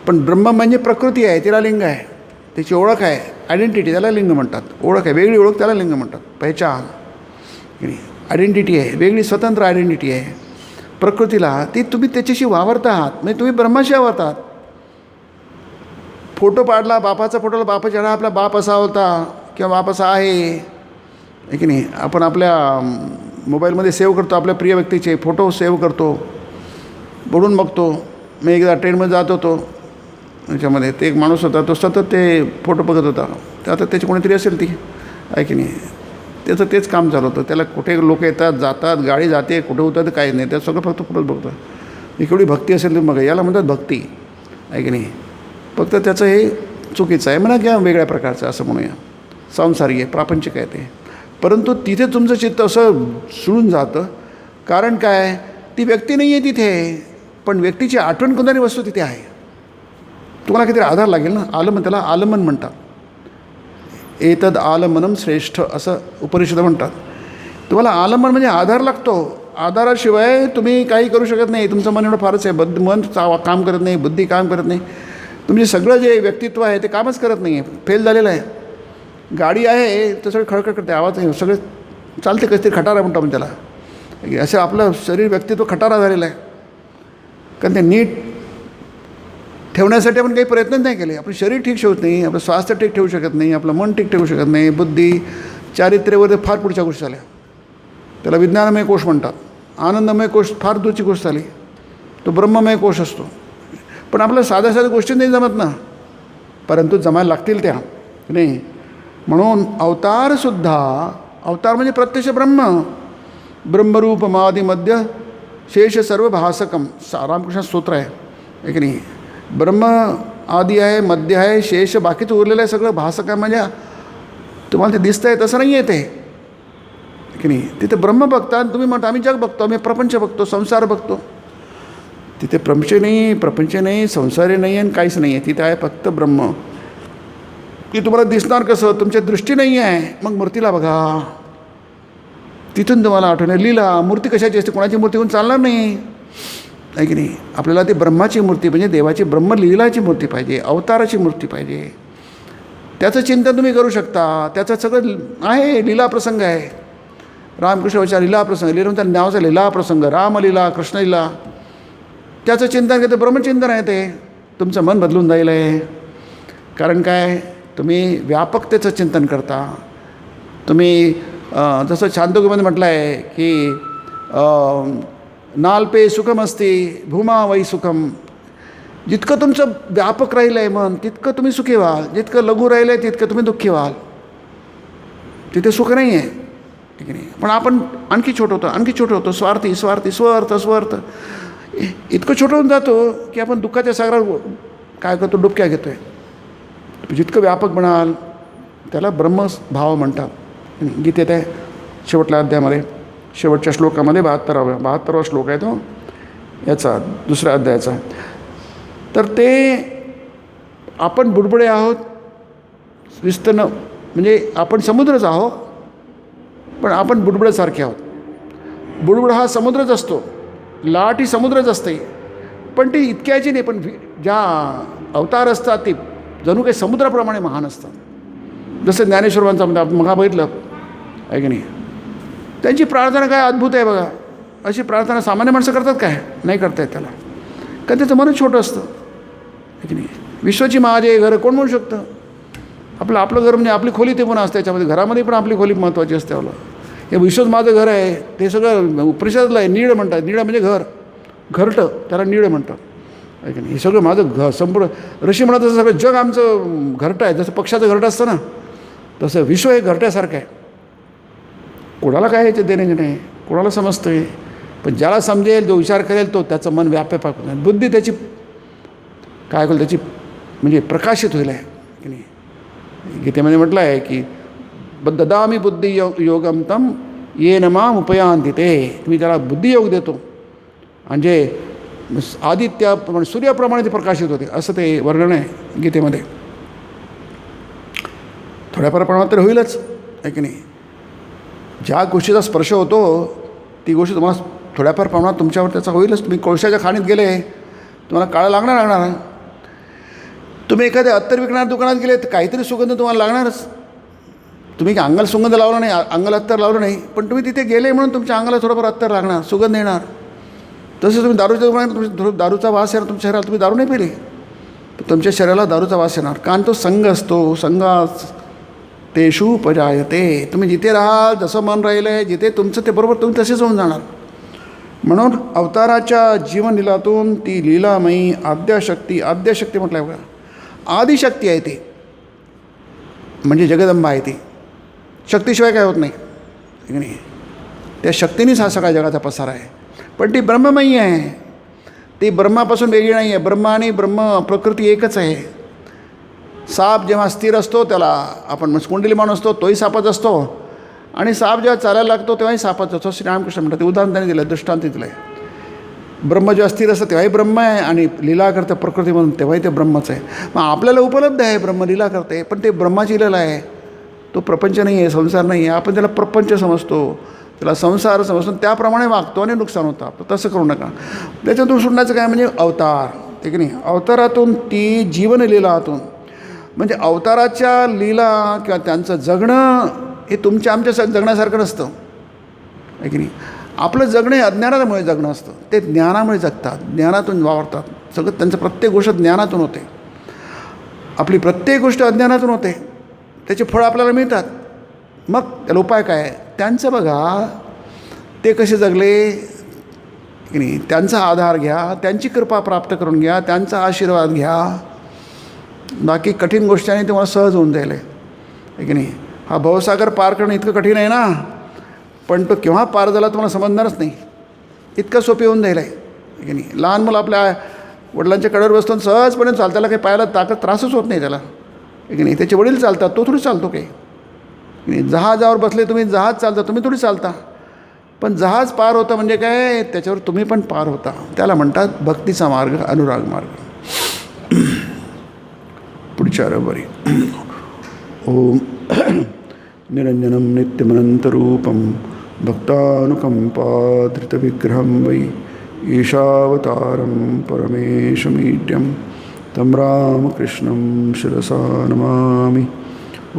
पण ब्रह्म म्हणजे प्रकृती आहे, तिला लिंग आहे, त्याची ओळख आहे, आयडेंटिटी, त्याला लिंग म्हणतात. ओळख आहे, वेगळी ओळख, त्याला लिंग म्हणतात. पहिचान, की नाही, आयडेंटिटी आहे, वेगळी स्वतंत्र आयडेंटिटी आहे प्रकृतीला. ती तुम्ही त्याच्याशी वावरता आहात, म्हणजे तुम्ही ब्रह्माशी वावरतात. फोटो पाडला बापाचा, फोटोला बापाच्या आपला बाप असा होता किंवा बाप असा आहे की नाही. आपण आपल्या मोबाईलमध्ये सेव्ह करतो आपल्या प्रिय व्यक्तीचे फोटो सेव्ह करतो, बघून बघतो. मी एकदा ट्रेनमध्ये जात होतो, त्याच्यामध्ये ते एक माणूस होता, तो सतत ते फोटो बघत होता. तर आता त्याची कोणीतरी असेल ती, आहे की नाही. त्याचं तेच काम चालू होतं. त्याला कुठे लोक येतात जातात, गाडी जाते, कुठे होतं काही नाही, त्या सगळं फक्त फोटोच बघतं. केवढी भक्ती असेल तर बघा, याला म्हणतात भक्ती, आहे की नाही. फक्त त्याचं हे चुकीचं आहे म्हणा किंवा वेगळ्या प्रकारचं असं म्हणूया, संसारी आहे, प्रापंचिक आहे ते. परंतु तिथे तुमचं चित्त असं सुळून जातं. कारण काय, ती व्यक्ती नाही आहे तिथे, पण व्यक्तीची आठवण करणारी वस्तू तिथे आहे. तुम्हाला काहीतरी आधार लागेल ना, आलमन, त्याला आलमन म्हणतात. एतद आलमनम श्रेष्ठ असं उपनिषद म्हणतात. तुम्हाला आलमन म्हणजे आधार लागतो. आधाराशिवाय तुम्ही काही करू शकत नाही. तुमचं मन एवढं फारच आहे, मन काम करत नाही, बुद्धी काम करत नाही, तुमचे सगळं जे व्यक्तित्व आहे ते कामच करत नाही आहे, फेल झालेलं आहे. गाडी आहे तर सगळं खडखड करते, आवाज नाही, सगळं चालते, कधीतरी खटारा म्हणतो आपण त्याला. असं आपलं शरीर व्यक्तित्व खटारा झालेलं आहे. कारण ते नीट ठेवण्यासाठी आपण काही प्रयत्न नाही केले. आपलं शरीर ठीक ठेवत नाही, आपलं स्वास्थ्य ठीक ठेवू शकत नाही, आपलं मन ठीक ठेवू शकत नाही, बुद्धी चारित्र्यावर फार पुढच्या गोष्टी झाल्या. त्याला विज्ञानमय कोश म्हणतात. आनंदमय कोश फार दूरची गोष्ट झाली, तो ब्रह्ममय कोश असतो. पण आपल्या साध्या साध्या गोष्टी नाही जमत ना, परंतु जमायला लागतील त्या नाही. म्हणून अवतारसुद्धा, अवतार म्हणजे प्रत्यक्ष ब्रह्मरूप मादी मध्य शेष सर्व भासकम, रामकृष्ण स्तोत्र आहे की नाही. ब्रह्म आदी आहे, मध्य आहे, शेष बाकीचं उरलेलं आहे सगळं भासक आहे. म्हणजे तुम्हाला ते दिसतं आहे तसं नाही आहे ते की नाही. तिथे ब्रह्म बघता, तुम्ही म्हणता आम्ही जग बघतो, आम्ही प्रपंच बघतो, संसार बघतो. तिथे प्रपंच नाही, संसारी नाही आणि काहीच नाही आहे. तिथे आहे फक्त ब्रह्म. ती तुम्हाला दिसणार कसं? तुमच्या दृष्टी नाही आहे. मग मूर्तीला बघा, तिथून तुम्हाला आठवण आहे. लीला मूर्ती कशाची असते? कोणाची मूर्ती होऊन चालणार नाही आहे की नाही. आपल्याला ती ब्रह्माची मूर्ती म्हणजे देवाची ब्रह्मलीलाची मूर्ती पाहिजे, अवताराची मूर्ती पाहिजे. त्याचं चिंतन तुम्ही करू शकता. त्याचं सगळं आहे, लीला प्रसंग आहे. रामकृष्णाच्या लीला प्रसंग, लीला नावाचा लीला प्रसंग, रामलीला, कृष्णलीला, त्याचं चिंतन घेतं. ब्रह्मचिंतन आहे ते. तुमचं मन बदलून जाईल आहे. कारण काय? तुम्ही व्यापकतेचं चिंतन करता. तुम्ही जसं छांदोग्योमध्ये म्हटलं आहे की नाल्पे सुखम असते भूमा वै सुखम. जितकं तुमचं व्यापक राहिलं आहे मन, तितकं तुम्ही सुखी व्हाल. जितकं लघु राहिलं आहे तितकं तुम्ही दुःखी व्हाल. तिथे सुख नाही आहे ठीक आहे. पण आपण आणखी छोटं होतो, स्वार्थी स्वार्थ इतकं छोटं होऊन जातो की आपण दुःखाच्या सागरात काय करतो, डुबक्या घेतो आहे. जितकं व्यापक म्हणाल त्याला ब्रह्मभाव म्हणतात. गीतेत आहे शेवटल्या अध्यायामध्ये, शेवटच्या श्लोकामध्ये 72वा श्लोक आहे तो याचा, दुसऱ्या अध्यायाचा. तर ते आपण बुडबुडे आहोत, विस्तीर्ण म्हणजे आपण समुद्रच आहोत, पण आपण बुडबुड्यासारखे आहोत. बुडबुड हा समुद्रच असतो, लाट ही समुद्रच असते, पण ती इतक्याची नाही. पण ज्या अवतार असतात ते जणू काही समुद्राप्रमाणे महान असतात. जसं ज्ञानेश्वरांचा म्हणजे आपण मग बघितलं आहे की नाही. त्यांची प्रार्थना काय अद्भुत आहे बघा. अशी प्रार्थना सामान्य माणसं करतात काय? नाही करता येत त्याला, कारण त्याचं मनच छोटं असतं आहे की नाही. विश्वाची माझे घर कोण म्हणू शकतं? आपलं घर म्हणजे आपली खोली ते पण असते. त्याच्यामध्ये घरामध्ये पण आपली खोली महत्त्वाची असते. आपलं हे विश्वच माझं घर आहे, ते सगळं उपनिषदातलं आहे. नीड म्हणतात. नीड म्हणजे घरटं, त्याला नीड म्हणतात आहे की नाही. हे सगळं माझं संपूर्ण ऋषी म्हणत तसं सगळं जग आमचं घरटं आहे. जसं पक्षाचं घरटं असतं ना, तसं विश्व हे घरट्यासारखं आहे. कोणाला काय याचे देणे नाही, कोणाला समजतं आहे. पण ज्याला समजेल, जो विचार करेल, तो त्याचं मन व्यापक होईल. बुद्धी त्याची काय होईल, त्याची म्हणजे प्रकाशित होईल आहे की नाही. गीतेमध्ये म्हटलं आहे की ददामी बुद्धी योगम तम ये नमाम उपयांती ते. मी त्याला बुद्धियोग देतो आणि जे आदित्याप्रमाणे सूर्याप्रमाणे ते प्रकाशित होते, असं ते वर्णन आहे गीतेमध्ये. थोड्याफार प्रमाणात तर होईलच आहे की नाही. ज्या गोष्टीचा स्पर्श होतो ती गोष्ट तुम्हाला थोड्याफार प्रमाणात तुमच्यावर त्याचा होईलच. तुम्ही कोळशाच्या खाणीत गेले, तुम्हाला काळं लागणार. तुम्ही एखाद्या अत्तर विकणाऱ्या दुकानात गेले तर काहीतरी सुगंध तुम्हाला लागणारच. तुम्ही अंगाला सुगंध लावला नाही, अंगाला अत्तर लावलं नाही, पण तुम्ही तिथे गेले म्हणून तुमच्या अंगाला थोडंफार अत्तर लागणार, सुगंध येणार. तसं तुम्ही दारूच्या दुकानात तुमच्या दारूचा वास येणार तुमच्या शरीराला. तुम्ही दारू नाही पिली तर तुमच्या शरीराला दारूचा वास येणार. कारण तो संघ असतो. संघास तेषु उपजायते. तुम्ही जिथे राहाल, जसं मन राहिलं आहे, जिथे तुमचं ते बरोबर तुम्ही तसेच होऊन जाणार. म्हणून अवताराच्या जीवनलीलातून ती लीलामयी आद्यशक्ती म्हटलं बघा, आदिशक्ती आहे ती, म्हणजे जगदंबा आहे ती. शक्तीशिवाय काय होत नाही. त्या शक्तीनेच हा सगळ्या जगाचा पसार आहे. पण ती ब्रह्ममयी आहे. ती ब्रह्मापासून वेगळी नाही आहे. ब्रह्म आणि ब्रह्म प्रकृती एकच आहे. साप जेव्हा स्थिर असतो त्याला आपण कुंडलीमान असतो, तोही सापच असतो. आणि साप जेव्हा चालायला लागतो तेव्हाही सापच असतो. श्रीरामकृष्ण म्हणतात, ते उदाहरण त्यांनी दिलं, दृष्टांत दिलं आहे. ब्रह्म जेव्हा स्थिर असतं तेव्हाही ब्रह्म आहे, आणि लीला करतं प्रकृती म्हणून तेव्हाही ते ब्रह्मच आहे. मग आपल्याला उपलब्ध आहे ब्रह्म लीला करते, पण ते ब्रह्माची लीला आहे. तो प्रपंच नाही आहे, संसार नाही आहे. आपण त्याला प्रपंच समजतो, त्याला संसार समजतो, त्याप्रमाणे वागतो आणि नुकसान होतं आपलं. तसं करू नका. त्याच्यातून सुटण्याचं काय म्हणजे अवतार, ठीक नाही. अवतारातून ती जीवनलीलातून म्हणजे अवताराच्या लीला किंवा त्यांचं जगणं हे तुमच्या आमच्या जगण्यासारखं नसतं आहे की नाही. आपलं जगणं हे अज्ञानामुळे जगणं असतं, ते ज्ञानामुळे जगतात, ज्ञानातून वावरतात. सगळं त्यांचं प्रत्येक गोष्ट ज्ञानातून होते. आपली प्रत्येक गोष्ट अज्ञानातून होते, त्याचे फळ आपल्याला मिळतात. मग त्याला उपाय काय आहे? त्यांचं बघा, ते कसे जगले की नाही, त्यांचा आधार घ्या, त्यांची कृपा प्राप्त करून घ्या, त्यांचा आशीर्वाद घ्या. बाकी कठीण गोष्टीने तुम्हाला सहज होऊन जाईल आहे की नाही. हा भवसागर पार करणं इतकं कठीण आहे ना, पण तो केव्हा पार झाला तुम्हाला समजणारच नाही, इतकं सोपी होऊन जाईल आहे की नाही. लहान मुलं आपल्या वडिलांच्या कडेवर बसतो सहजपणे चालतं, त्याला काही पायाला त्रासच होत नाही त्याला की नाही. त्याचे वडील चालतात, तो थोडी चालतो काही की नाही. जहाजावर बसले तुम्ही, जहाज चालता, तुम्ही थोडी चालता. पण जहाज पार होतं म्हणजे काय, त्याच्यावर तुम्ही पण पार होता. त्याला म्हणतात भक्तीचा मार्ग, अनुराग मार्ग. पुढच्या रविवारी. ओम निरंजनम नित्यमनंतरूपम भक्तानुकंपाधृतविग्रहं वै ईशावतारं परमेशमीड्यं तं रामकृष्णं शिरसा नमामि.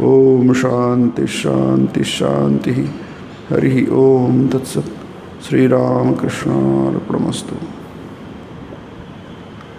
ओम शांति शांति शांति. हरि ओम तत्सत्. श्रीरामकृष्णार्पणमस्तु.